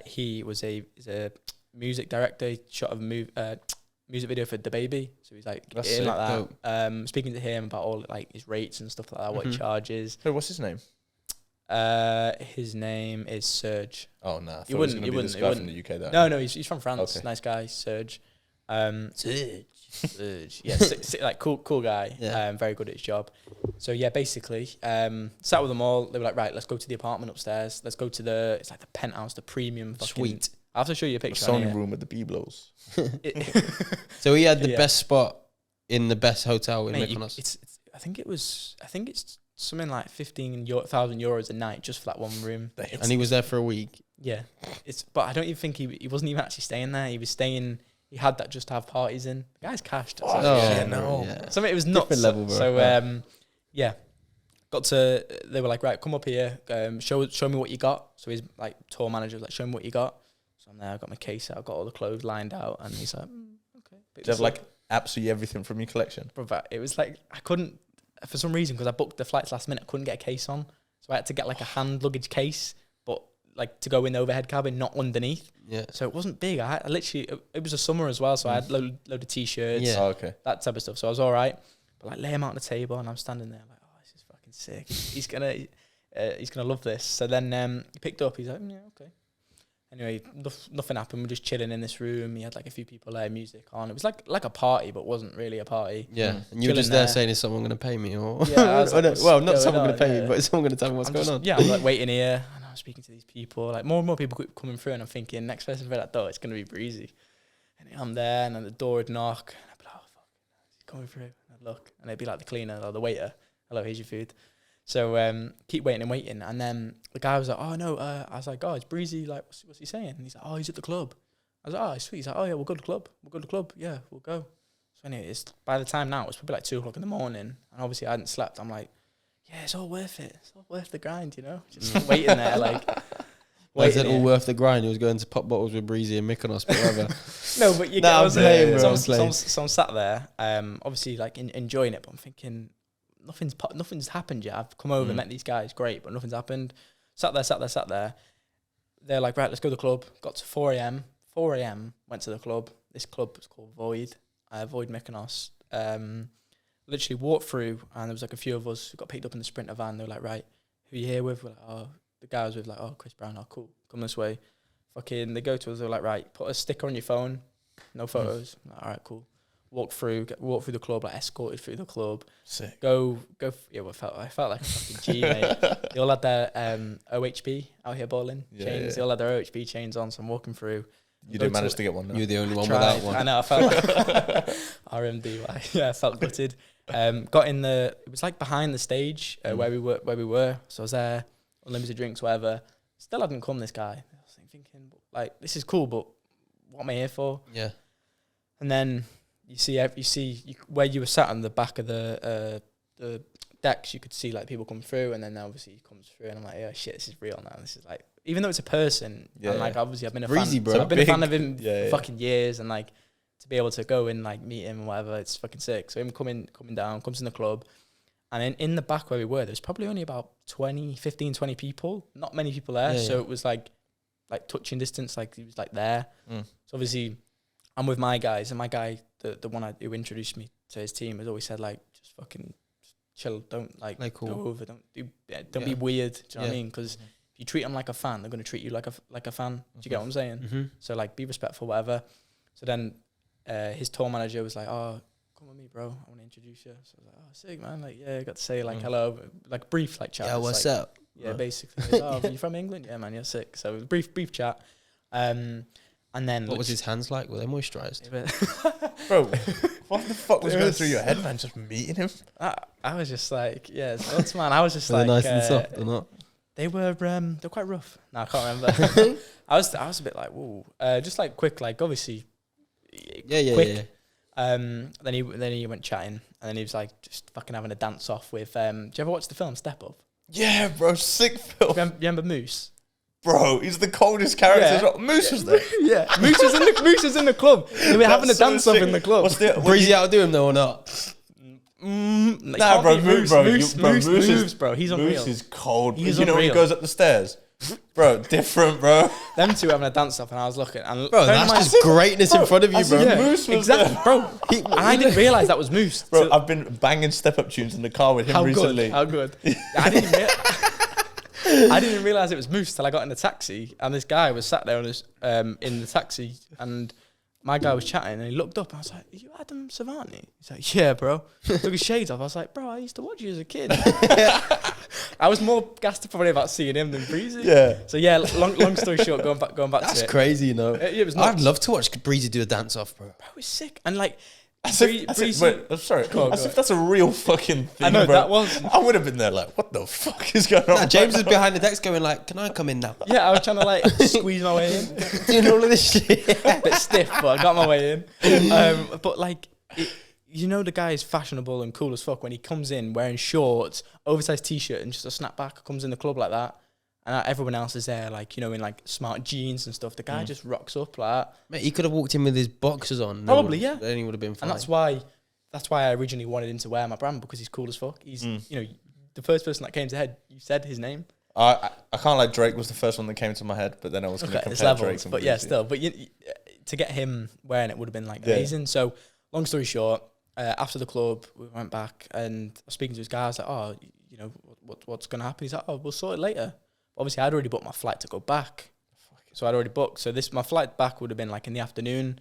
He's a music director. He shot a music video for DaBaby, so he's like That's in sick, like that. Speaking to him about all like his rates and stuff like that, what he charges. Hey, what's his name? His name is Serge. Oh no, You wouldn't. This guy from the UK. Though. No, he's from France. Okay. Nice guy, Serge. Serge. Yeah, like cool guy. Yeah. Very good at his job. So yeah, basically, sat with them all. They were like, right, let's go to the apartment upstairs. Let's go to it's like the penthouse, the premium fucking Suite. I'll have to show you a picture. Sony room with the Biblos. So he had the Yeah. best spot in the best hotel in Mate, Mykonos. I think it's something like 15,000 euros a night just for that one room. And he was there for a week. Yeah, but I don't even think he wasn't even actually staying there. He was staying. He had that just to have parties in. The guy's cashed. Oh, yeah, no. Yeah. So it was nuts. Different level, bro. So yeah, they were like, right, come up here, show me what you got. So his like tour manager was like, show me what you got. So I'm there, I got my case out, I got all the clothes lined out, and he's like, okay. Do you have like absolutely everything from your collection? But it was like I couldn't, for some reason, because I booked the flights last minute, I couldn't get a case on, so I had to get like a hand luggage case, but like to go in the overhead cabin, not underneath. Yeah. So it wasn't big. I literally, it was a summer as well, so I had load of t-shirts, Yeah. Oh, okay. that type of stuff. So I was all right, but like lay him out on the table, and I'm standing there like, oh, this is fucking sick. He's gonna love this. So then he picked up. He's like, yeah, okay. Anyway, nothing happened. We're just chilling in this room. He had like a few people there, music on. It was like a party, but wasn't really a party. Yeah. And you were Chilling just there there. saying, is someone going to pay me? Or Yeah, I was like, well, not what's someone going going to pay on? me, but is someone going to tell me what's going on? Yeah, I'm like waiting here, and I'm speaking to these people. Like more and more people keep coming through, and I'm thinking, next person through that door, it's going to be breezy. And I'm there, and then the door would knock, and I'd be like, oh, fuck, he's coming through. And I'd look, and it'd be like the cleaner or the waiter. Hello, here's your food. So keep waiting, and then the guy was like, oh no, I was like, oh, it's breezy, like what's he saying? And he's like, oh, he's at the club. I was like, oh, sweet. He's like, oh yeah, we'll go to the club, yeah, we'll go. So anyway, it's by the time now it's probably like 2:00 in the morning, and obviously I hadn't slept. I'm like, yeah, it's all worth it, it's all worth the grind, you know, just waiting there like. Why is it all worth the grind? He was going to pop bottles with Breezy in Mykonos, but whatever. No, but you Nah, get I'm playing, bro, so, I'm playing. so I'm sat there, obviously like enjoying it, but I'm thinking nothing's happened yet. I've come over, met these guys, great, but nothing's happened. Sat there. They're like, right, let's go to the club. Got to 4 a.m. 4 a.m. went to the club. This club was called Void Mykonos. Literally walked through, and there was like a few of us who got picked up in the Sprinter van. They were like, right, who you here with? We're like, oh, the guy was with, like, oh, Chris Brown. Oh, cool, come this way. Fucking, they go to us. They're like, right, put a sticker on your phone. No photos. Like, all right, cool. Walk through the club, like escorted through the club. Sick. Yeah, well, I felt like a fucking G, mate. They all had their OHB out here bowling chains. Yeah. They all had their OHB chains on, so I'm walking through. You didn't manage to get one. No? You were the only one Tried. without one. I know, I felt like RMDY. Yeah, I felt gutted. Got in it was like behind the stage where we were. So I was there, unlimited drinks, whatever. Still hadn't come, this guy. I was thinking, like, this is cool, but what am I here for? Yeah. And then you see where you were sat on the back of the decks, you could see like people come through, and then obviously he comes through, and I'm like, oh shit, this is real now. This is like, even though it's a person, and like obviously I've been a Breezy, fan, bro. so I've been a fan of him Yeah, for fucking years, and like to be able to go and like meet him and whatever, it's fucking sick. So him coming down, comes in the club, and in the back where we were, there's probably only about 20 people, not many people there. Yeah, So yeah. it was like touching distance, like he was like there. So obviously I'm with my guys, and my guy, the one who introduced me to his team, has always said like, just fucking chill, don't like cool. go over, don't be weird. Do you know what I mean? Because if you treat them like a fan, they're going to treat you like a fan. Do you get what I'm saying? Mm-hmm. So like, be respectful, whatever. So then his tour manager was like, oh, come with me, bro, I want to introduce you. So I was like, oh, sick, man. Like, yeah, I got to say like hello, like brief like chat. Yeah, what's like, up? Yeah, basically. Oh, are you from England? Yeah, man, you're sick. So it was brief chat. And And then What was his hands like? Were they moisturised? Bro, what the fuck was going through your head, man? Just meeting him? I was just like, yeah, it's nuts, man. I was just Were they like, nice and soft or not? they were they're quite rough. No, I can't remember. I was a bit like, whoa, just like quick, like obviously, quick. Then he went chatting, and then he was like just fucking having a dance off with. Do you ever watch the film Step Up? Yeah, bro, sick film. You remember Moose? Bro, he's the coldest character. Yeah. As well. Moose was there. Yeah, Moose was in the club. They were having a That's so dance off sick. in the club. Breezy outdo him though or not? Nah, bro, Moose, bro. He's unreal. Moose is cold. He's you know when he unreal. goes up the stairs? Bro, different, bro. Them two having a dance off, and I was looking. And Bro, that's just greatness in front of you, bro. Yeah, Moose was exactly, there. bro. And I didn't realize that was Moose. Bro, till- I've been banging step-up tunes in the car with him how recently. good. I didn't realize it was Moose till I got in the taxi, and this guy was sat there on his in the taxi, and my guy was chatting, and he looked up, and I was like, "Are you Adam Savani?" He's like, "Yeah, bro." Took his shades off. I was like, "Bro, I used to watch you as a kid." I was more gassed probably about seeing him than Breezy. Yeah. So yeah, long story short, going back That's to it. crazy, you know. It was I'd nuts. love to watch Breezy do a dance off, bro. Bro, it was sick, and like. Wait, I'm sorry. Go on, As go if that's a real fucking thing, I know, bro. that was- I would have been there like, what the fuck is going on? Nah, James was behind the desk going like, "Can I come in now?" Yeah, I was trying to like squeeze my way in. Doing all of this shit. A bit stiff, but I got my way in. But like, you know, the guy is fashionable and cool as fuck when he comes in wearing shorts, oversized t-shirt, and just a snapback. Comes in the club like that, and everyone else is there, like, you know, in like smart jeans and stuff. The guy just rocks up like that. Mate, he could have walked in with his boxers on. Probably, yeah. Then he would have been fine. And that's why I originally wanted him to wear my brand, because he's cool as fuck. He's, you know, the first person that came to head. You said his name. I can't like Drake was the first one that came to my head, but then I was going to Okay, it's compare levels, Drake. but yeah, still. But to get him wearing it would have been like amazing. So long story short, after the club, we went back, and I was speaking to this guy. I was like, "Oh, you know, what's going to happen?" He's like, "Oh, we'll sort it later." Obviously, I'd already booked my flight to go back, so I'd already booked. So my flight back would have been like in the afternoon.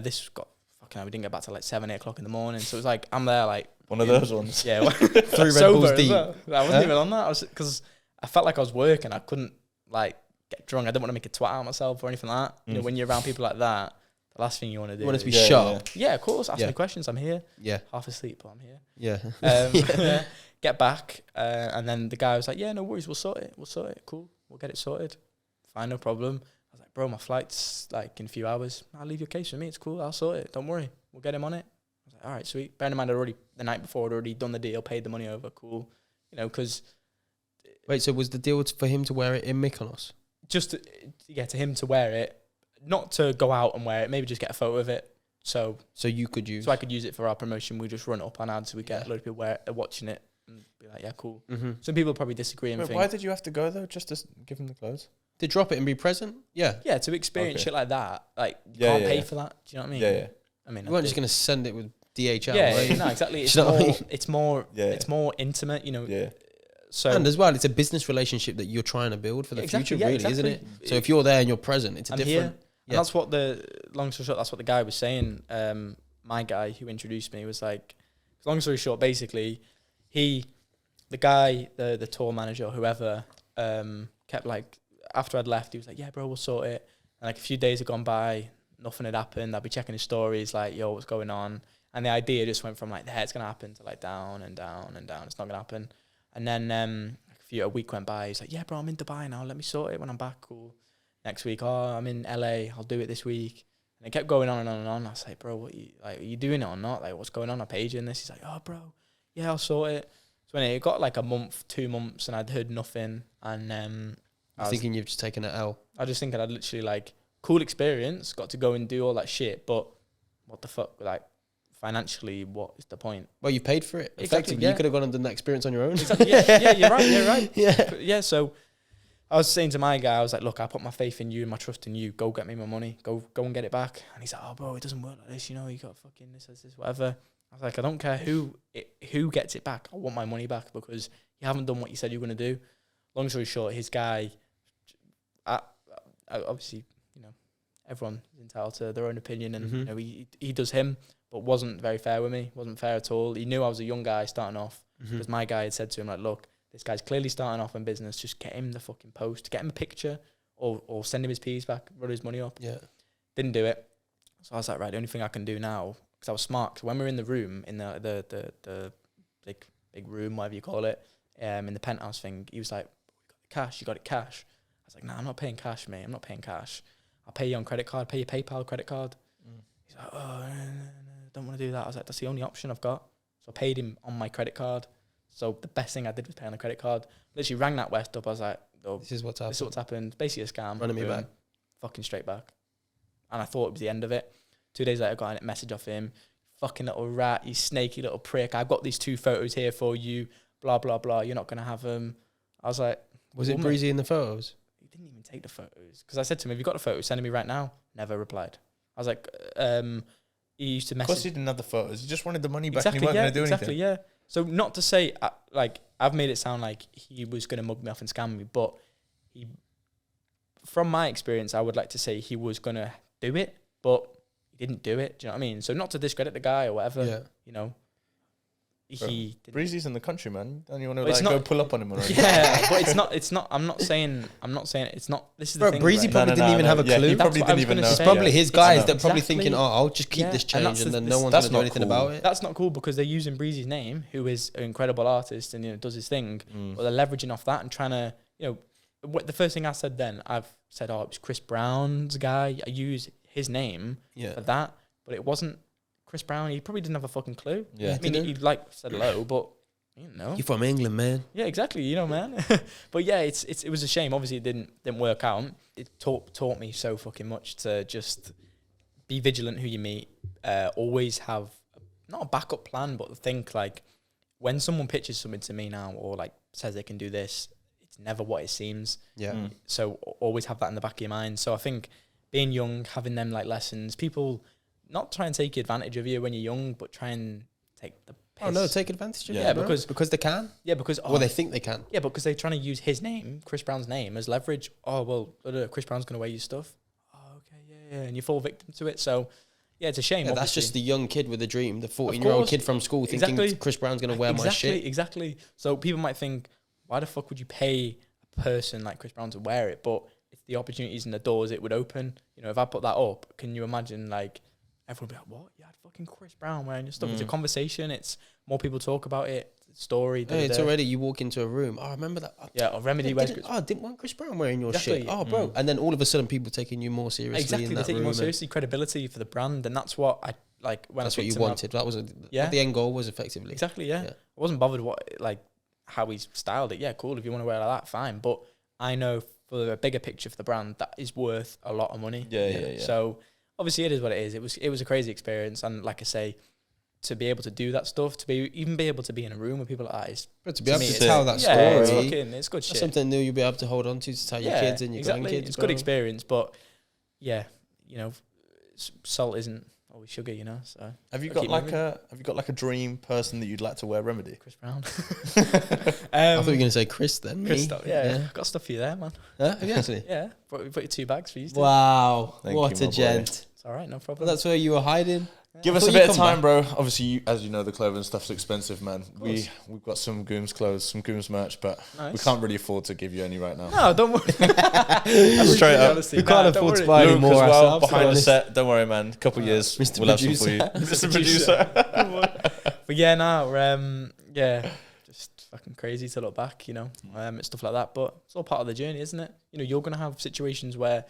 This got fucking. We didn't get back till like 7, 8 o'clock in the morning. So it was like I'm there like One of those ones. yeah, 3 Red sober Bulls as deep. well. I wasn't even on that. Because I felt like I was working. I couldn't like get drunk. I didn't want to make a twat out of myself or anything like that. You know, when you're around people like that, the last thing you want to do. You want us to be is- sharp. yeah, of course. Ask Yeah. me questions. I'm here. Yeah. Half asleep, but I'm here. Yeah. Get back, and then the guy was like, "Yeah, no worries. We'll sort it. Cool. We'll get it sorted. Fine, no problem." I was like, "Bro, my flight's like in a few hours. I'll leave your case with me. It's cool. I'll sort it. Don't worry. We'll get him on it." I was like, "All right, sweet." Bearing in mind, the night before, I'd already done the deal, paid the money over. Cool. You know, because Wait, so was the deal for him to wear it in Mykonos? just to him to wear it, not to go out and wear it, maybe just get a photo of it. So you could use. I could use it for our promotion. We just run it up on ads, so we get a load of people watching it and be like, "Yeah, cool." Mm-hmm. Some people probably disagree and Wait, think, why did you have to go though? Just to give him the clothes? To drop it and be present? Yeah. yeah, to experience Okay. shit like that, like you Yeah, can't yeah, pay yeah. for that. Do you know what I mean? Yeah. I mean, You weren't just going to send it with DHL, yeah, were you? no, exactly. It's Do you know what I more, mean? it's more intimate, you know. Yeah. So And as well, it's a business relationship that you're trying to build for the Exactly, future, yeah, really, isn't exactly. it? So if you're there and you're present, it's a I'm different. here, Yeah. and that's what long story short, that's what the guy was saying. My guy who introduced me was like, long story short, basically, the tour manager or whoever, kept like, after I'd left, he was like, "Yeah, bro, we'll sort it." And like a few days had gone by, nothing had happened. I'd be checking his stories, like, "Yo, what's going on?" And the idea just went from like, "Yeah, it's gonna happen," to like down and down and down. It's not gonna happen. And then a week went by. He's like, "Yeah, bro, I'm in Dubai now. Let me sort it when I'm back." Cool. Next week, "Oh, I'm in LA. I'll do it this week." And it kept going on and on and on. I was like, "Bro, are you doing it or not? Like, what's going on? I paid you in this." He's like, "Oh, bro, yeah, I'll sort it." So when it got like a month, 2 months, and I'd heard nothing, and I'm thinking you've just taken an L. I just thinking I'd literally like, cool experience, got to go and do all that shit, but what the fuck, like, financially, what is the point? Well, you paid for it. Exactly, Effectively, yeah. you could have gone and done that experience on your own. Exactly. Yeah, you're right. Yeah. Yeah, so I was saying to my guy, I was like, "Look, I put my faith in you and my trust in you. Go get me my money. Go and get it back." And he's like, "Oh, bro, it doesn't work like this. You know, you got fucking this, whatever." I was like, "I don't care who gets it back. I want my money back because you haven't done what you said you were going to do." Long story short, his guy, I obviously, you know, everyone is entitled to their own opinion, and you know, he does him, but wasn't very fair with me. Wasn't fair at all. He knew I was a young guy starting off, because my guy had said to him like, "Look, this guy's clearly starting off in business. Just get him the fucking post, get him a picture, or send him his P's back, run his money up." Yeah. Didn't do it. So I was like, right, the only thing I can do now, because I was smart, 'cause when we were in the room, in the big room, whatever you call it, in the penthouse thing, he was like, cash, you got it cash? I was like, nah, I'm not paying cash, mate. I'm not paying cash. I'll pay you on credit card, pay your PayPal credit card. He's like, oh, no, don't want to do that. I was like, that's the only option I've got. So I paid him on my credit card. So the best thing I did was pay on the credit card. Literally rang that West up. I was like, oh, This is what's happened. this is what's happened. Basically a scam. Running me Boom. back. Fucking straight back. And I thought it was the end of it. 2 days later, I got a message off him. Fucking little rat, you snaky little prick. I've got these 2 photos here for you. Blah, blah, blah. You're not going to have them. I was like... Was it Breezy in the photos? He didn't even take the photos. Because I said to him, have you got the photos? Send me right now. Never replied. I was like... he used to message... Of course he didn't have the photos. He just wanted the money back Exactly, and he wasn't going to do exactly, anything. yeah. So not to say... I've made it sound like he was going to mug me off and scam me, but he... From my experience, I would like to say he was going to do it, but... didn't do it. Do you know what I mean? So not to discredit the guy or whatever, you know. He didn't. Breezy's in the country, man. Don't you want to But it's go not- pull up on him? Or anything? Yeah, but it's not. I'm not saying it's not. This is the Bro, thing. Breezy right? probably didn't even have a Yeah, clue. he That's probably what I was didn't even gonna know. say. It's probably his guys that probably Exactly. thinking, oh, I'll just keep Yeah, this and change that's and the- then this- no one's that's going to do not anything cool. about it. That's not cool because they're using Breezy's name, who is an incredible artist and, you know, does his thing. But they're leveraging off that and trying to, you know, what the first thing I said then, I've said, oh, it was Chris Brown's guy. I use his name for that, but it wasn't Chris Brown. He probably didn't have a fucking clue. Yeah. I mean, he like said hello, but you know. You're from England, man. Yeah, exactly. You know, man. But yeah, it was a shame. Obviously, it didn't work out. It taught me so fucking much to just be vigilant who you meet. Always have not a backup plan, but think like when someone pitches something to me now or like says they can do this, it's never what it seems. Yeah. So always have that in the back of your mind. So I think being young, having them like lessons, people not try and take advantage of you when you're young, but try and take the piss. Oh, no, take advantage of Yeah, it, bro. because- because they can. Yeah, because Or they think they can. yeah, because they're trying to use his name, Chris Brown's name, as leverage. Oh, well, Chris Brown's going to wear your stuff. Oh, okay, yeah. And you fall victim to it. So, yeah, it's a shame. Yeah, that's obviously. just the young kid with a dream, the 14-year-old course. kid from school thinking Exactly. Chris Brown's going to wear my shit. Exactly. So people might think, why the fuck would you pay a person like Chris Brown to wear it? But it's the opportunities and the doors it would open. You know, if I put that up, can you imagine, like, everyone would be like, what? You had fucking Chris Brown wearing your stuff. It's a conversation. It's more people talk about it. Story. Hey, it's da-da-da. already, you walk into a room. Oh, remember that? Yeah, or Remedy wears Chris. I didn't want Chris Brown wearing your Exactly. shit. Oh, bro. And then all of a sudden, people taking you more seriously Exactly, in they that take you room. more and seriously, credibility for the brand, and that's what I like when That's I what you picked him up. wanted. That was what Yeah. the end goal was, effectively. Exactly, yeah. Yeah. I wasn't bothered how he's styled it. Yeah, cool. If you want to wear it like that, fine. But I know for a bigger picture for the brand, that is worth a lot of money. Yeah. So obviously, it is what it is. It was a crazy experience, and like I say, to be able to do that stuff, even be able to be in a room with people like that is. But to be able me, to it's- tell that Yeah, story, it's good that's shit. something new you'll be able to hold on to tell your kids and your exactly. grandkids. It's bro. good experience, but yeah, you know, salt isn't always sugar, you know. So Have you I'll got keep like moving. a dream person that you'd like to wear Remedy? Chris Brown. I thought you were going to say Chris then. Me. Crystal, yeah, got stuff for you there, man. Huh? Have you actually? Yeah, put your 2 bags for you. Steve. Wow. Thank what you, a my boy. gent. It's all right, no Well, problem. that's where you were hiding. Give I us a thought bit you'd of come time, bro. Obviously, as you know, the clothing stuff's expensive, man. We've got some Gooms clothes, some Gooms merch, but we Nice. can't really afford to give you any right now. No, don't worry. Straight up. We can't afford to buy Luke any more as well, ourselves. behind the honest. set. Don't worry, man. Couple years, Mr. we'll have some for Producer. you. Mr. Producer. But yeah, no, yeah, just fucking crazy to look back, you know, stuff like that. But it's all part of the journey, isn't it? You know, you're gonna have situations where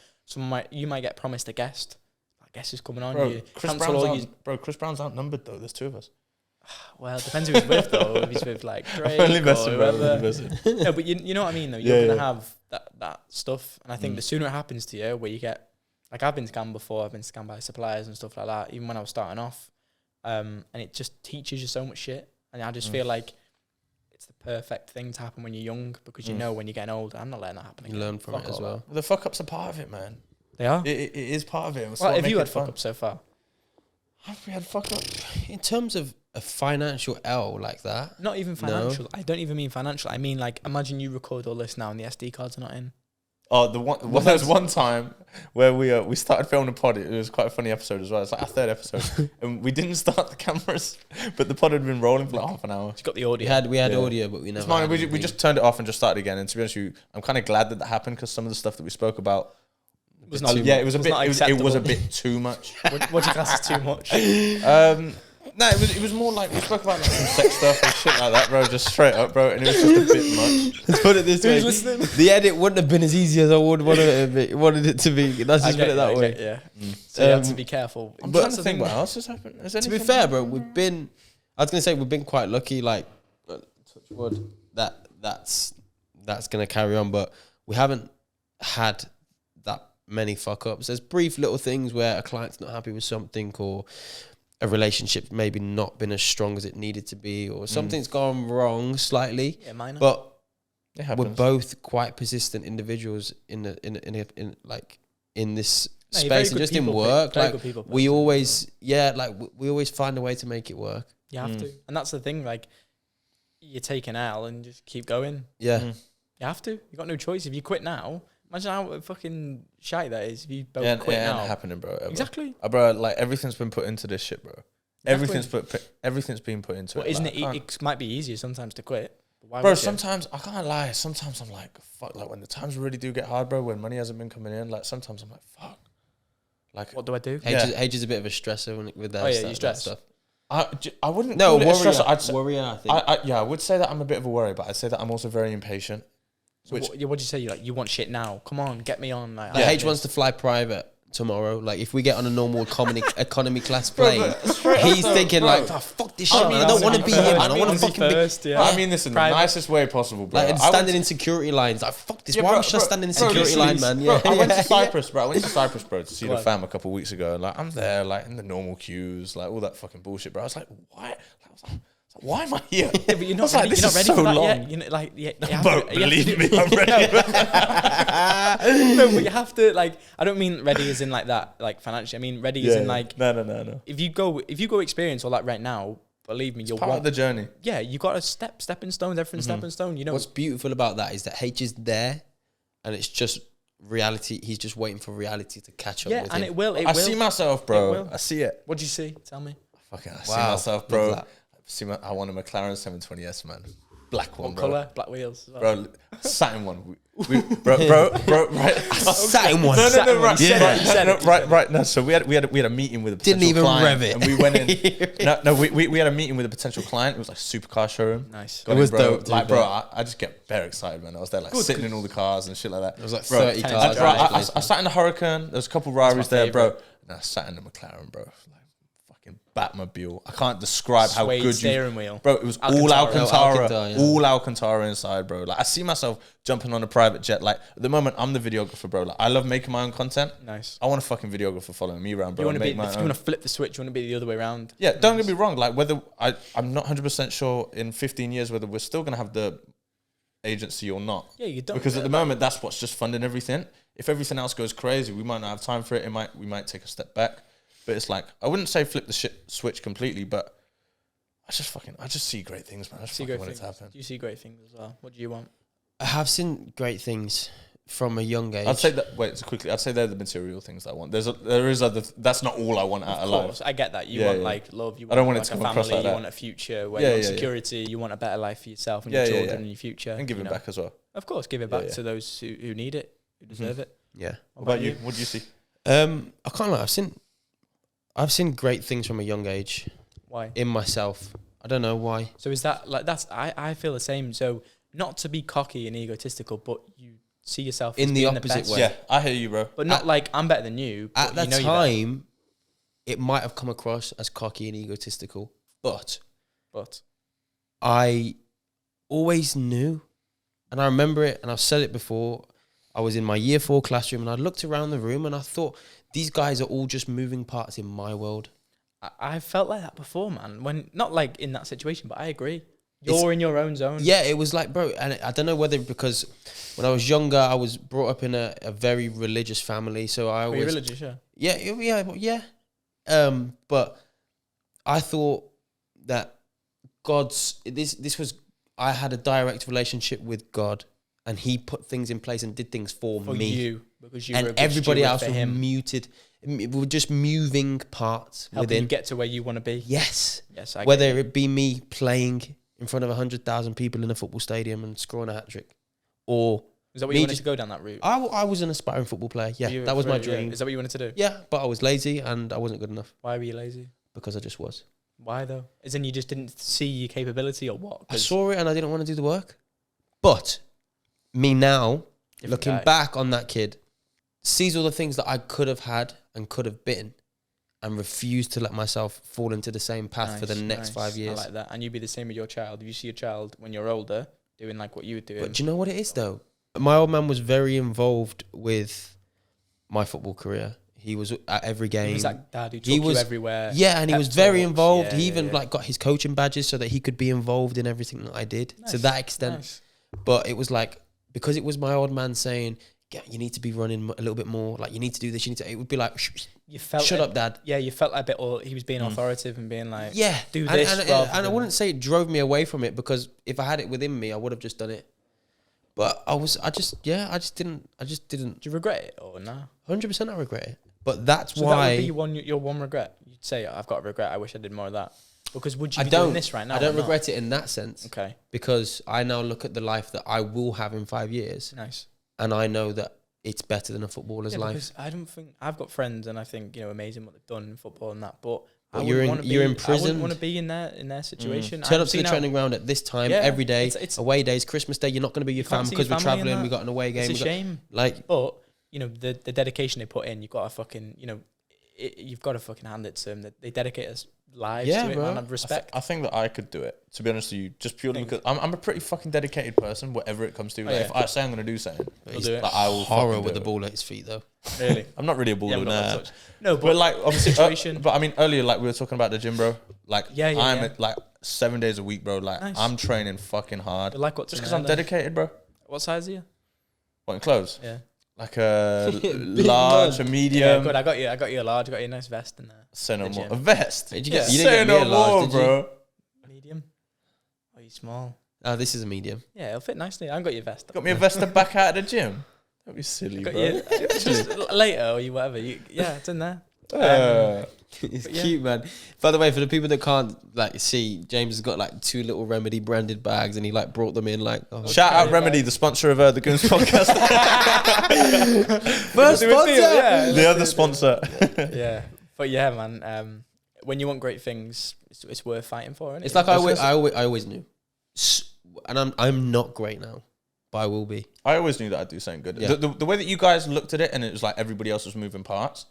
you might get promised a guest. A guest is coming on. You cancel all your. Chris Brown's outnumbered though. There's 2 of us. Well, it depends who he's with though. If he's with like Drake Only or messing, bro. whoever. Only messing. No, but you know what I mean though. You're Yeah, gonna yeah. have that stuff, and I think the sooner it happens to you, where you get like I've been scammed before. I've been scammed by suppliers and stuff like that. Even when I was starting off, and it just teaches you so much shit. And I just feel like it's the perfect thing to happen when you're young because you know when you're getting older, I'm not letting that happen You again. learn from Fuck it as all well. that. The fuck ups are part of it, man. They are. It is part of it. Well, have you had fuck ups so far? Have we had fuck ups? In terms of a financial L like that, Not even financial. I don't even mean financial. I mean like imagine you record all this now and the SD cards are not in. Oh, there was one time where we started filming a pod. It was quite a funny episode as well. It's like our 3rd episode, and we didn't start the cameras, but the pod had been rolling for like half an hour. It's got the audio. we had Yeah. audio, but we never. It's fine. had We anything. just turned it off and just started again. And to be honest with you, I'm kind of glad that happened because some of the stuff that we spoke about Was not, Yeah, it was a bit. not It was acceptable. a bit too much. What do you class as too much? No, it was more like we spoke about like some sex stuff and shit like that, bro. Just straight up, bro, and it was just a bit much. Let's put it this way. Who's listening? The edit wouldn't have been as easy as I would wanted it to be. Let's just put it that way. Yeah. So you have to be careful. I'm But trying that's to the think thing. what else has happened. Has To be anything fair, bro, I was gonna say we've been quite lucky. Like, touch wood, that's gonna carry on, but we haven't had that many fuck ups. There's brief little things where a client's not happy with something, or a relationship maybe not been as strong as it needed to be, or something's gone wrong slightly. Yeah, minor. But It we're happens. both quite persistent individuals in this No, you're very space, and good just in people work. very Like good people we person. always, we always find a way to make it work. You have to. And that's the thing, like, you take an L and just keep going. Yeah. Mm. You have to. You got no choice. If you quit now, imagine how fucking shite that is if you both Yeah, quit it now. ain't happening, bro. Ever. Exactly. Bro. Like everything's been put into this shit, bro. Everything's been put into Well, it. isn't like, it? It might be easier sometimes to quit. But why Bro, would you? sometimes I can't lie. Sometimes I'm like, fuck. Like when the times really do get hard, bro. When money hasn't been coming in, like sometimes I'm like, fuck. Like What do I do? H is a bit of a stressor with that. Oh, yeah, stuff, you that stress. stuff. I wouldn't. No, call it a stressor. I'd say, worrier. I think. yeah, I would say that I'm a bit of a worry, but I'd say that I'm also very impatient. So what'd you say? You like, you want shit now? Come on, get me on. Like, Like, I H want wants to this. fly private tomorrow. Like if we get on a normal economy class Bro, plane, but straight up he's though, thinking bro. like, oh, fuck this shit, I man. mean, I don't want to be here, man. I want to Easy fucking be. first, yeah. I mean this in the Private. nicest way possible, bro. Like, and I standing went in security lines, like fuck this. Yeah, Why bro, was I standing in bro, security literally, line, man? bro, Yeah, I went to yeah. Cyprus, bro. I went to Cyprus, bro, to see Go the on. fam a couple of weeks ago. Like I'm there, like in the normal queues, like all that fucking bullshit, bro. I was like, why? I was like, why am I here? Yeah, but you're I not was ready, like, you're not this ready is for so that long. yet. You know, like, you have Bro, to, you have to believe me, I'm ready. No, but you have to, like, I don't mean ready as in like that, like financially. I mean ready as in like, no. if you go experience all that right now, believe me, you'll Part of the journey. yeah, you got to stepping stones, everything stepping stone. You know, What's beautiful about that is that H is there, and it's just reality. He's just waiting for reality to catch up yeah, with and him. it will. I see myself, It bro. will. I see it. What do you see? Tell me. I see Wow, myself, love bro. that. I want a McLaren 720S, man. Black one, What bro. colour? Black wheels. as well. Bro, satin one. Bro, right. Satin one. No, Satin one. right. You said Yeah, it, you said it, you said it. right. No, so we had a meeting with a potential Didn't even client, rev it. and we went in. We had a meeting with a potential client. It was like a supercar showroom. Nice. Got It was in, bro. dope, dude, Like, bro, bro. I just get very excited, man. I was there, like sitting in all the cars and shit like that. It was like Bro, 30 10 cars. to Bro, drive. I sat in the Huracan. There was a couple Raris my there, bro. favourite. And I sat in the McLaren, bro. Like fucking Batmobile. I can't describe how Suede good steering wheel. Bro, it was all Alcantara. Alcantara, Alcantara, yeah. all Alcantara inside, bro. Like I see myself jumping on a private jet. Like at the moment, I'm the videographer, bro. Like I love making my own content. Nice. I want a fucking videographer following me around, bro. You want to and be? make If my you own. want to flip the switch, you want to be the other way around. Yeah, don't get me wrong. Like whether I'm not 100% sure in 15 years whether we're still gonna have the agency or not. Yeah, you don't. Because at the moment, that's what's just funding everything. If everything else goes crazy, we might not have time for it. We might take a step back. But it's like I wouldn't say flip the switch completely, but I just see great things, man. I just see fucking great want it things. to happen. Do you see great things as well? What do you want? I have seen great things from a young age. I'd say that. Wait, so quickly. I'd say they're the material things I want. There is other. That's not all I want out of Of life. course, I get that. You Yeah, want yeah. like love. You I want don't want it like to a come across family. like You that. want a future where Yeah, you want yeah, yeah. security. You want a better life for yourself and Yeah, your yeah, children yeah. and your future. And giving you know. back as well. Of course, give it Yeah, back yeah. to those who need it, who deserve it. yeah. What about you? What do you see? I can't lie. I've seen great things from a young age Why? in myself. I don't know why. So is that like I feel the same. So not to be cocky and egotistical, but you see yourself In as the being opposite best. way. Yeah, I hear you, bro. But not like I'm better than you. At but that you know you're better. time, it might have come across as cocky and egotistical, but But I always knew, and I remember it, and I've said it before. I was in my year 4 classroom, and I looked around the room, and I thought, these guys are all just moving parts in my world. I felt like that before, man. When not like in that situation, but I agree. It's- You're in your own zone. Yeah, it was like, bro, and I don't know whether because when I was younger, I was brought up in a very religious family, so I Are you always religious? Yeah. yeah. But I thought that this was I had a direct relationship with God, and He put things in place and did things for For me, you, because you were a and good everybody steward else for was him, muted. We were just moving parts helping within. you get to where you want to be. Yes, Yes, I whether get it. it be me playing in front of 100,000 people in a football stadium and scoring a hat trick, or Is that what Me you wanted just- to go down that route? I was an aspiring football player. Yeah, You- that was my yeah. dream. Is that what you wanted to do? Yeah, but I was lazy and I wasn't good enough Why were you lazy? because I just was. Why though? As in you just didn't see your capability or what? I saw it and I didn't want to do the work. But me now, Different looking guy. back on that kid, sees all the things that I could have had and could have been, and refused to let myself fall into the same path for the next 5 years. I like that. And you'd be the same with your child. If you see your child when you're older doing like what you were doing. But do you know what it is though? My old man was very involved with my football career. He was at every game. He was that dad who took He you was- everywhere. Yeah, and he pep was very talks. involved. Yeah, He yeah, even yeah. like got his coaching badges so that he could be involved in everything that I did to Nice, that extent. nice. But it was like, because it was my old man saying, "Yeah, you need to be running a little bit more. Like you need to do this. You need to." It would be like, You felt "Shut it- up, Dad." Yeah, you felt a bit. Or he was being authoritative and being like, Yeah, do and, this. and, rather and I than- wouldn't say it drove me away from it, because if I had it within me, I would have just done it. But I just didn't. Do you regret it or no? 100% I regret it. But that's So why that would be your one regret. You'd say, I've got a regret. I wish I did more of that. Because would you I be don't doing this right now? I don't or not? regret it in that sense, Okay, because I now look at the life that I will have in 5 years, nice. and I know that it's better than a footballer's Yeah, life. because I don't think I've got friends, and I think amazing what they've done in football and that. But But I you're wouldn't you're wanna be- I wouldn't imprisoned. want to be in their situation. Turn I've up to the seen how- training ground at this time Yeah, every day. it's- Away days, Christmas Day, you're not going to be your can't fam see because your we're family in traveling. that. We got an away game. It's a we got, shame. like, But the dedication they put in, you've got to fucking you've got to fucking hand it to them. That they dedicate us lives Yeah, to it, bro. man. I've respect. I think that I could do it, to be honest with you, just purely because I'm a pretty fucking dedicated person, whatever it comes to. Like, yeah. if I say I'm going to do something, You'll do it. like, I will horror fucking with do the it. ball at his feet, though. Really? I'm not really a baller, Yeah, we've got that nah. touch. No, But like, obviously, situation. but I mean, earlier, like we were talking about the gym, bro. Like, Yeah, yeah, I'm yeah. at, like 7 days a week, bro. Like, Nice. I'm training fucking hard. But like what's Just in because there, I'm then? dedicated, bro. What size are you? What, in clothes? Yeah. Like a Big large, a man. medium. Yeah, good. I got you a large. I got you a nice vest in there. Say no Did more. you? A vest. Did you Yeah. get? You didn't Say get me no a large, more, did you? bro. Medium. Oh, you small. Oh, this is a medium. Yeah, it'll fit nicely. I haven't got your vest. Got me a vest to back out of the gym. Don't be silly, Got bro. you just later or you whatever. Yeah, it's in there. It's But yeah. cute, man. By the way, for the people that can't like see, James has got like 2 little Remedy branded bags, and he like brought them in like. Oh, Shout out Okay, Remedy, bye. the sponsor of the Gooms podcast. first Do a deal, sponsor. yeah. The other sponsor. Yeah, but yeah, man. When you want great things, it's worth fighting for. Isn't It's it? like I always knew, and I'm not great now, but I will be. I always knew that I'd do something good. Yeah. The way that you guys looked at it, and it was like everybody else was moving parts.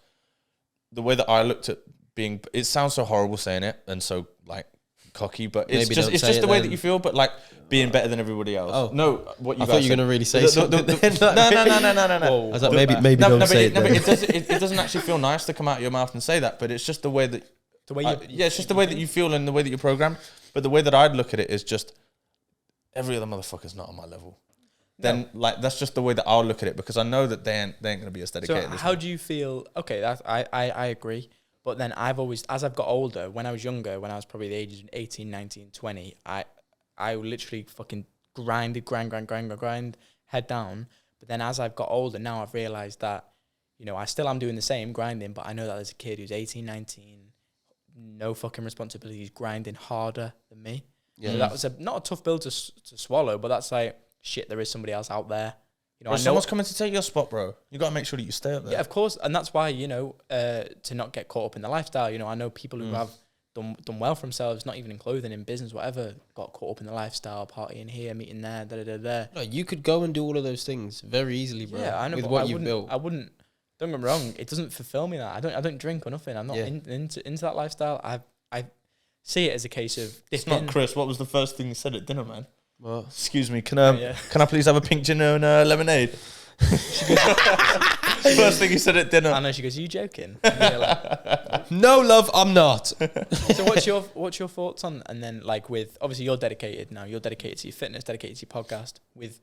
The way that I looked at being, it sounds so horrible saying it and so like cocky, but it's Maybe just don't say the it way then. that you feel. But like being better than everybody else. Oh. No, what you I guys thought you were said. gonna really say The- something. the- then, like, No. Whoa. I was like, maybe No, don't say it. but then. it doesn't actually feel nice to come out of your mouth and say that. But it's just the way that the way it's just the way that you feel and the way that you're programmed. But the way that I'd look at it is just every other motherfucker's not on my level. Then like that's just the way that I'll look at it, because I know that they ain't gonna be as dedicated. So as how me. do you feel? Okay, I agree. But then I've always, as I've got older, when I was younger, when I was probably the ages of 18, 19, 20, I literally fucking grind, head down. But then as I've got older, now I've realised that, I still am doing the same, grinding, but I know that there's a kid who's 18, 19, no fucking responsibilities, grinding harder than me. Yeah. So that was not a tough bill to swallow, but that's like, shit, there is somebody else out there. Bro, I know someone's coming to take your spot, bro. You gotta make sure that you stay up there. Yeah, of course, and that's why to not get caught up in the lifestyle. I know people who have done well for themselves, not even in clothing, in business, whatever, got caught up in the lifestyle, partying here, meeting there, No, you could go and do all of those things very easily, bro. Yeah, I know. With but what I you've wouldn't- built. I wouldn't. Don't get me wrong. It doesn't fulfill me. That I don't drink or nothing. I'm not Yeah. into that lifestyle. I see it as a case of It's dipping. not Chris. What was the first thing you said at dinner, man? Well, Excuse me, can Yeah. I please have a pink gin and lemonade? First thing he said at dinner. I know. She goes, "Are you joking?" Yeah, like, no, love, I'm not. so what's your thoughts on, and then like with, obviously you're dedicated now. You're dedicated to your fitness, dedicated to your podcast, with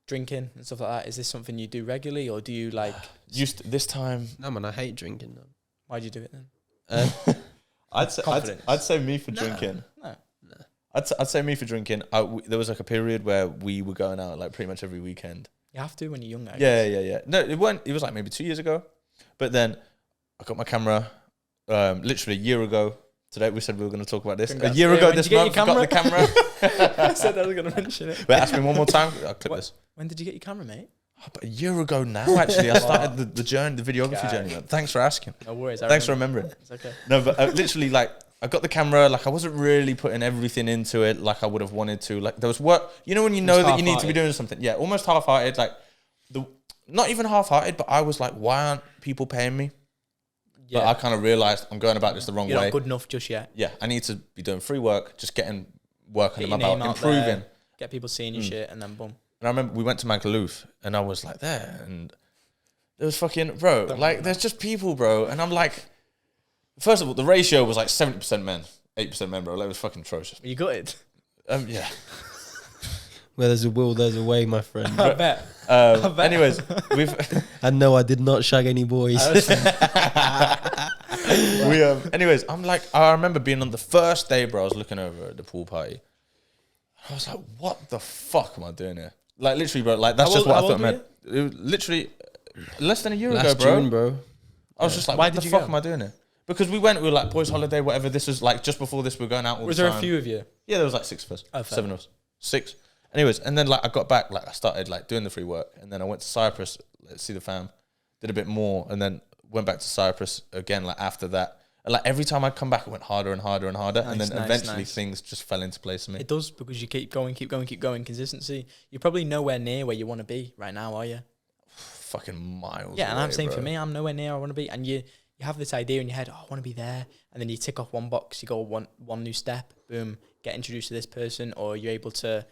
drinking and stuff like that. Is this something you do regularly, or do you like? This time, No, man, I hate drinking. Man. Why do you do it then? I'd say me for drinking. No. I'd say me for drinking. There was like a period where we were going out like pretty much every weekend. You have to when you're younger. I Yeah. No, it weren't. It was like maybe 2 years ago. But then I got my camera literally a year ago. Today we said we were going to talk about this. Congrats. A year Yeah, ago when this did you get month, your got the camera. I said I was going to mention it. Wait, ask me one more time. I'll clip this. When did you get your camera, mate? Oh, but a year ago now, actually, I started the journey, the videography journey. Man. Thanks for asking. No worries. Thanks for remembering. It's okay. No, but literally, like, I got the camera. Like, I wasn't really putting everything into it like I would have wanted to. Like, there was work. You know when you know that you need to be doing something? Yeah, almost half-hearted. Like, not even half-hearted, but I was like, why aren't people paying me? Yeah. But I kind of realized I'm going about this the wrong You're way. not good enough just yet. Yeah, I need to be doing free work, just getting work under Get my your name belt, out improving. there, get people seeing your shit, and then boom. And I remember we went to Magaluf, and I was like there, and there was fucking, bro, like, there's just people, bro. And I'm like, first of all, the ratio was like 70% men, 8% men, bro. Like, it was fucking atrocious. You got it. Yeah. Where there's a will, there's a way, my friend. I bet. Anyways, And no, I did not shag any boys. anyways, I'm like, I remember being on the first day, bro. I was looking over at the pool party. I was like, what the fuck am I doing here? Like, literally, bro. Like, that's just what I thought, man. It was literally less than a year ago, bro. June, bro. I was just like, Why what did the you fuck go? am I doing here? Because we were like boys' holiday, whatever. This was like just before this, we were going out all Was the there time. a few of you? Yeah, there was like 6 of us. Oh, fair. 7 of us. 6. Anyways, and then like I got back, like I started like doing the free work, and then I went to Cyprus, see the fam, did a bit more, and then went back to Cyprus again. Like after that, and like every time I come back, it went harder and harder and harder, and then eventually things just fell into place for me. It does, because you keep going. Consistency. You're probably nowhere near where you want to be right now, are you? Fucking miles. Yeah, and away, I'm saying bro. for me, I'm nowhere near where I want to be, and you have this idea in your head, oh, I want to be there, and then you tick off one box, you go one new step, boom, get introduced to this person, or you're able to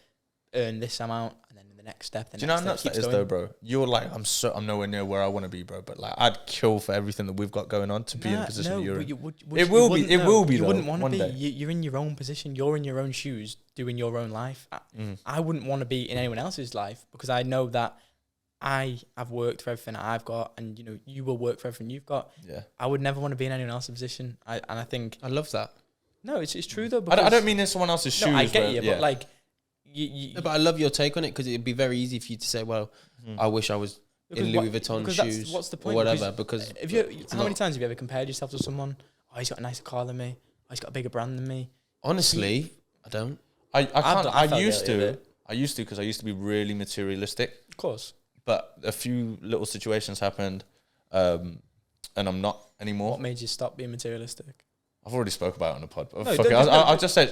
earn this amount, and then in the next step, Do you know how nuts that is though, bro? You're like, I'm nowhere near where I want to be, bro. But like, I'd kill for everything that we've got going on to be in the position you're in. It will be. It will be. You though, wouldn't want to one be. day. You're in your own position. You're in your own shoes, doing your own life. I wouldn't want to be in anyone else's life, because I know that I have worked for everything I've got, and you know you will work for everything you've got. Yeah. I would never want to be in anyone else's position. I think I love that. no, it's true though. I don't mean in someone else's shoes. No, I get you, yeah. but like you No, but I love your take on it, because it'd be very easy for you to say, well, I wish I was in Louis Vuitton shoes what's the or point? whatever, because if you how many times have you ever compared yourself to someone? Oh, he's got a nicer car than me. Oh, he's got a bigger brand than me. honestly, I don't. I can't. I I felt used guilty of to. it. I used to because I used to be really materialistic. Of course. But a few little situations happened, and I'm not anymore. What made you stop being materialistic? I've already spoke about it on the pod. But No, fuck it. don't- I'll just say,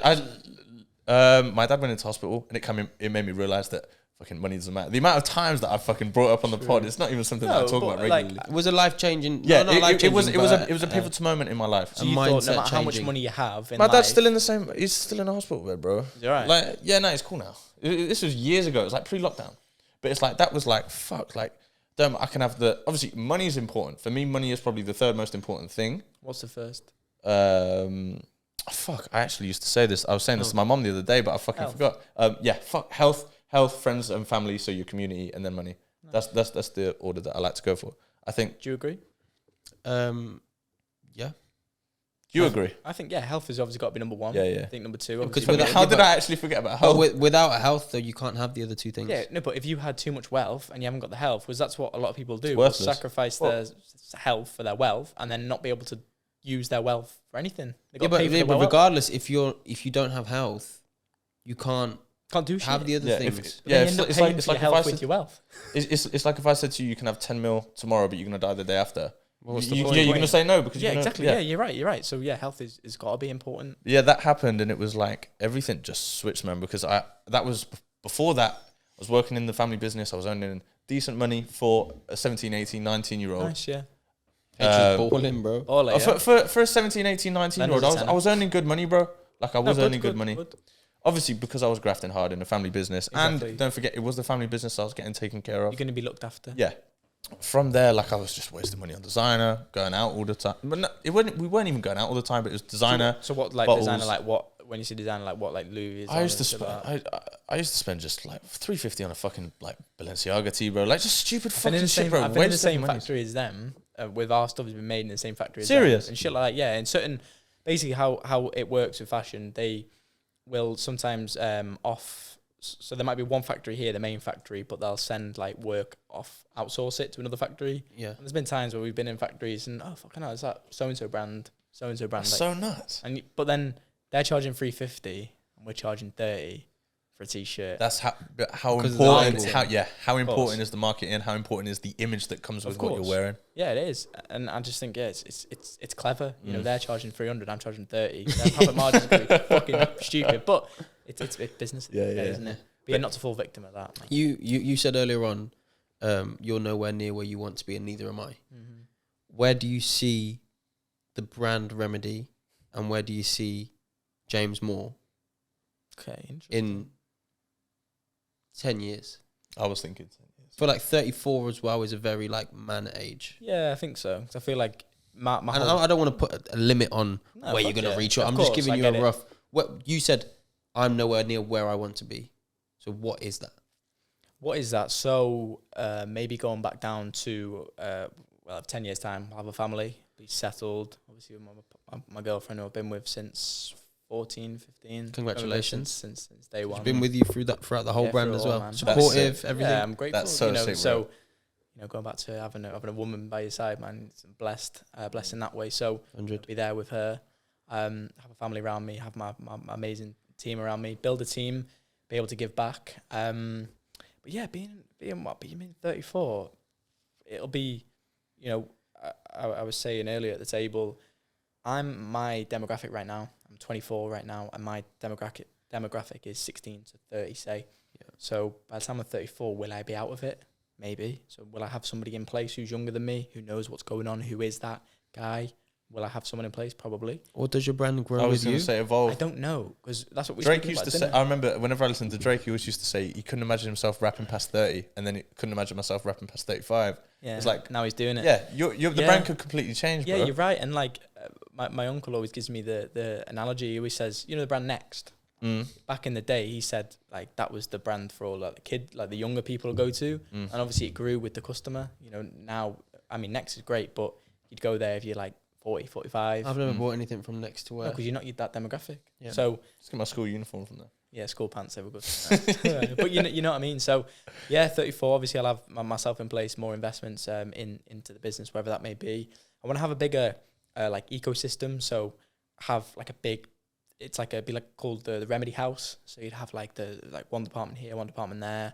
my dad went into hospital, and it made me realize that fucking money doesn't matter. The amount of times that I've fucking brought up on the pod, it's not even something that I No, talk but about like, regularly. It was a life changing. Yeah, no, not life it was changing, a pivotal moment in my life. So you thought no mindset matter how much changing. money you have in My life, dad's still in the same. He's still in the hospital bed, bro. Is he alright? Like, yeah, no, it's cool now. This was years ago. It was like pre-lockdown, but it's like that was like fuck. Like, damn, I can have the obviously money is important for me. Money is probably the third most important thing. What's the first? Fuck. I actually used to say this. I was saying this to my mom the other day, but I fucking Health. forgot. Yeah, fuck health, friends and family. So your community and then money. That's the order that I like to go for. I think. Do you agree? Yeah. Do you agree? I think health has obviously got to be number one. Yeah, yeah. I think number two. Because Obviously, how did I actually forget about health? But without health, though, you can't have the other two things. yeah, no, but if you had too much wealth and you haven't got the health, because that's what a lot of people do, It's will worthless. sacrifice their health for their wealth and then not be able to use their wealth for anything. They've Yeah, got to pay for their but wealth. regardless, if you don't have health, you can't Can't do shit. have the other Yeah, things. But then it's you end up it's paying like for your if I health said, with your wealth. it's like if I said to you, you can have 10 mil tomorrow, but you're gonna die the day after. What's You- the point? Yeah, you're gonna say no because Yeah, you're gonna, exactly. Yeah, you're right. So health is got to be important. Yeah, that happened, and it was like everything just switched, man. Because that was before that. I was working in the family business. I was earning decent money for a 17, 18, 19-year-old. Nice, yeah. Just balling, bro. All like, For a 17, 18, 19-year-old, Then as a I was earning good money, bro. Like I was No, earning good money. Obviously, because I was grafting hard in the family business, Exactly. and don't forget, it was the family business I was getting taken care of. You're going to be looked after. Yeah. From there, like I was just wasting money on designer, going out all the time. But no, we weren't even going out all the time. But it was designer. So what, like bottles. designer, like what? When you say designer, like what, like Louis? I used to spend. I used to spend just like $350 on a fucking like Balenciaga tee, bro. Like just stupid I've been in fucking the shit, same, bro. I've been in the Wasting same money. factory as them. With our stuff has been made in the same factory. As Serious? them and shit like that. Yeah, and certain basically how it works with fashion, they will sometimes off. So there might be one factory here, the main factory, but they'll send like work off, outsource it to another factory. Yeah. And there's been times where we've been in factories and fucking hell, is that so and so brand? so and so brand. That's so nuts. But then they're charging $350 and we're charging $30 for a t-shirt. That's how Because of the important. label. How important is the marketing and how important is the image that comes with what you're wearing? Yeah, it is, and I just think it's clever. You know, they're charging $300, I'm charging $30. Their profit margins are fucking stupid, but it's business, isn't it? But you're not to fall victim of that. Man. You said earlier on, you're nowhere near where you want to be, and neither am I. Mm-hmm. Where do you see the brand Remedy, and where do you see James Moore Okay, interesting. in 10 years? I was thinking 10 years. I feel like 34 as well is a very like man age. Yeah, I think so. 'Cause I feel like my And whole, I don't want to put a limit on where you're going to reach. I'm just giving you a rough. What you said, I'm nowhere near where I want to be. So what is that? What is that? So maybe going back down to 10 years time, I'll have a family, be settled. Obviously, with my girlfriend who I've been with since 14, 15. Congratulations. Since day one. She's been with you throughout the whole brand as well. Man. Supportive, everything. Yeah, I'm grateful. That's so sick, so bro. going back to having a woman by your side, man, it's blessed in that way. So 100. be there with her, have a family around me, have my amazing team around me, build a team, be able to give back. But yeah, being 34, it'll be, I was saying earlier at the table, my demographic right now, I'm 24 right now, and my demographic is 16 to 30, say. Yeah. So by the time I'm 34, will I be out of it? Maybe. So will I have somebody in place who's younger than me, who knows what's going on, who is that guy? Will I have someone in place? Probably. Or does your brand grow I was with going you? to say evolve. I don't know, because that's what we Drake used to say. I remember whenever I listened to Drake, he always used to say he couldn't imagine himself rapping past 30, and then he couldn't imagine myself rapping past 35. Yeah, it's like now he's doing it. Yeah, the brand could completely change. Yeah, bro. you're right. And like my uncle always gives me the analogy. He always says, the brand Next. Back in the day, he said like that was the brand for all like the younger people to go to, and obviously it grew with the customer. Now I mean Next is great, but you'd go there if you're like 40, 45. I've never bought anything from Next to wear. because you're not that demographic. Yeah. So let's get my school uniform from there. yeah, school pants, they were good. But you know what I mean. So yeah, 34. Obviously, I'll have myself in place, more investments into the business, wherever that may be. I want to have a bigger like ecosystem. So have like a big. It's like called the Remedy House. So you'd have like one department here, one department there.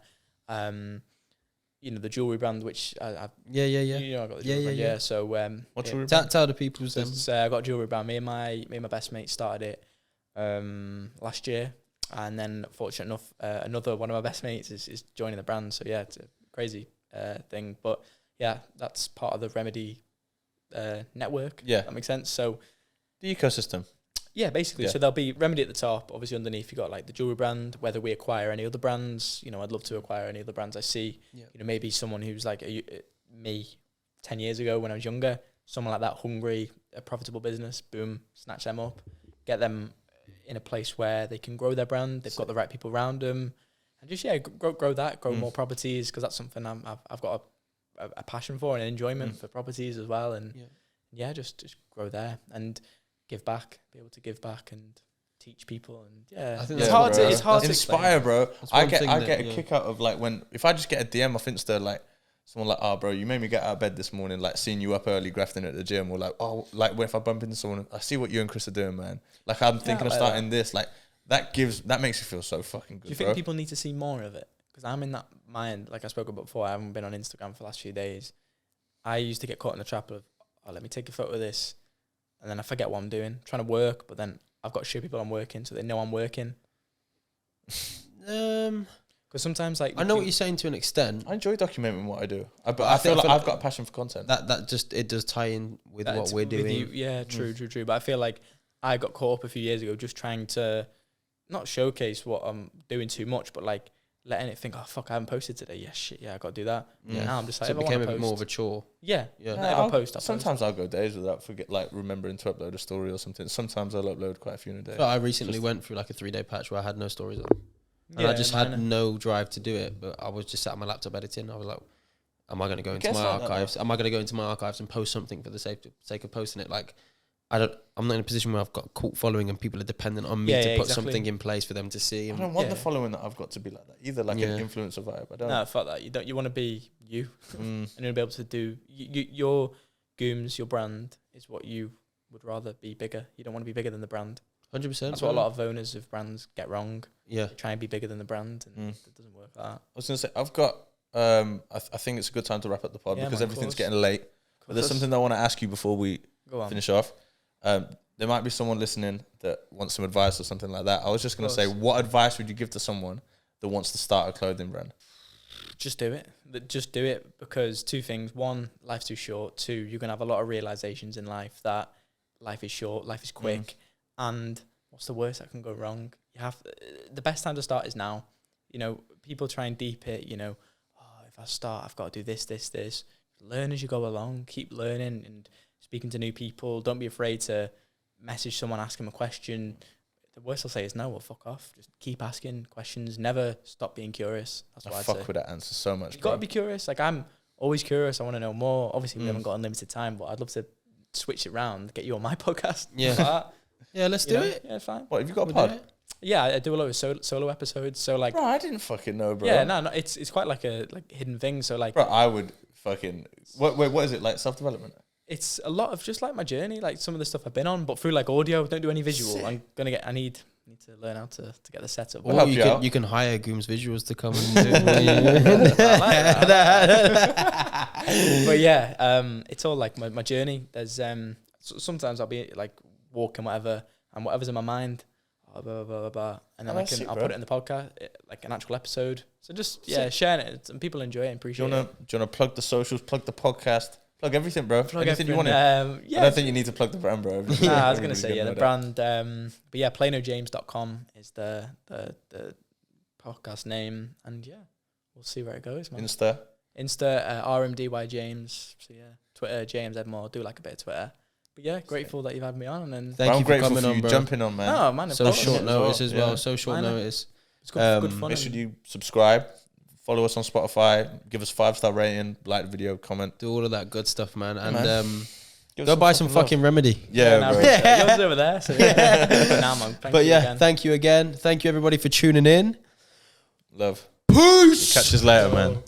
The jewelry brand, which I got the jewelry brand. Yeah. So what jewelry brand? Tell the people. I got a jewelry brand. Me and my best mate started it last year, and then fortunate enough, another one of my best mates is joining the brand. So yeah, it's a crazy thing. But yeah, that's part of the Remedy network. Yeah, that makes sense. So the ecosystem. Yeah, basically. Yeah. So there'll be Remedy at the top. Obviously, underneath you got like the jewelry brand. Whether we acquire any other brands, I'd love to acquire any other brands I see. Yeah. Maybe someone who's like me 10 years ago when I was younger, someone like that, hungry, a profitable business. Boom, snatch them up, get them in a place where they can grow their brand. They've got the right people around them, and just grow more properties, because that's something I've got a passion for and an enjoyment for properties as well. And just grow there and give back, be able to give back and teach people. And I think it's hard to inspire, bro. I get a kick kick out of like if I just get a DM off Insta, like someone like, oh bro, you made me get out of bed this morning, like seeing you up early grafting at the gym, or like, oh, like if I bump into someone, I see what you and Chris are doing, man. Like I'm thinking of starting this, like that makes you feel so fucking good. Do you think people need to see more of it? Because I'm in that mind, like I spoke about before, I haven't been on Instagram for the last few days. I used to get caught in the trap of, let me take a photo of this, and then I forget what I'm doing, trying to work, but then I've got to show people I'm working so they know I'm working. Because sometimes, like, I know what you're saying to an extent. I enjoy documenting what I do, but I feel like I've got a passion for content. That just it does tie in with what we're doing. Yeah, true. But I feel like I got caught up a few years ago just trying to not showcase what I'm doing too much, but like letting it think, oh fuck, I haven't posted today. Yeah, shit, yeah, I got to do that. Yeah, now I'm just like, so it became a bit more of a chore. Yeah. Sometimes I'll go days without remembering to upload a story or something. Sometimes I'll upload quite a few in a day. So I recently went through like a 3-day patch where I had no stories on, and I just had no drive to do it. But I was just sat on my laptop editing. I was like, am I going to go into my archives? Am I going to go into my archives and post something for the sake of posting it? Like, I'm not in a position where I've got a cult following and people are dependent on me to put something in place for them to see. I don't want the following that I've got to be like that either, like an influencer vibe. I don't. No, fuck that. You want to be you, and you'll be able to do your Gooms. Your brand is what you would rather be bigger. You don't want to be bigger than the brand. 100%. That's what a lot of owners of brands get wrong. Yeah. They try and be bigger than the brand, and it doesn't work like that. I was going to say, I've got, I think it's a good time to wrap up the pod because everything's getting late. But there's something I want to ask you before we finish off. There might be someone listening that wants some advice or something like that. I was just going to say, what advice would you give to someone that wants to start a clothing brand? Just do it. Just do it, because two things. One, life's too short. Two, you're going to have a lot of realizations in life that life is short, life is quick. And what's the worst that can go wrong? The best time to start is now. You know, people try and deep it, you know, if I start, I've got to do this. Learn as you go along. Keep learning and speaking to new people. Don't be afraid to message someone, ask them a question. The worst I'll say is no, well, fuck off. Just keep asking questions. Never stop being curious. That's what I'd say. I fuck with that answer so much. You've got to be curious. Like, I'm always curious. I want to know more. Obviously, we haven't got unlimited time, but I'd love to switch it round, get you on my podcast. Yeah. Yeah, let's do it. Yeah, fine. What, have you got a pod? Yeah, I do a lot of solo episodes. So, like... Bro, I didn't fucking know, bro. Yeah, no, it's quite like a hidden thing. So, like... Bro, I would fucking... What is it, like self-development? It's a lot of just like my journey, like some of the stuff I've been on, but through like audio. Don't do any visual. Sick. I need to learn how to get the setup. Or you can hire Gooms Visuals to come and do it. But yeah, it's all like my journey. There's sometimes I'll be like walking whatever, and whatever's in my mind, blah, blah, blah, blah, blah, and then I'll put it in the podcast, like an actual episode. So just sharing it, and people enjoy it and appreciate it. Do you wanna plug the socials, plug the podcast? Plug everything, bro. Plug anything you want. Yeah. I don't think you need to plug the brand, bro. Nah, I was gonna say the brand. But yeah, plainojames.com is the podcast name, and yeah, we'll see where it goes, man. Insta, RMDY James. So yeah, Twitter James Edmore. Do like a bit of Twitter. But yeah, grateful that you've had me on, and then thank you for grateful coming for on, you bro. jumping on, man. Oh man, so short notice as well. Yeah. So short notice. It's good fun. Make sure you subscribe. Follow us on Spotify. Give us 5-star rating. Like the video. Comment. Do all of that good stuff, man. And Go buy some fucking Remedy. Yeah, bro. Yours over there. So yeah. Nah, man, thank you again. Thank you everybody for tuning in. Love. Peace. Catch us later, man.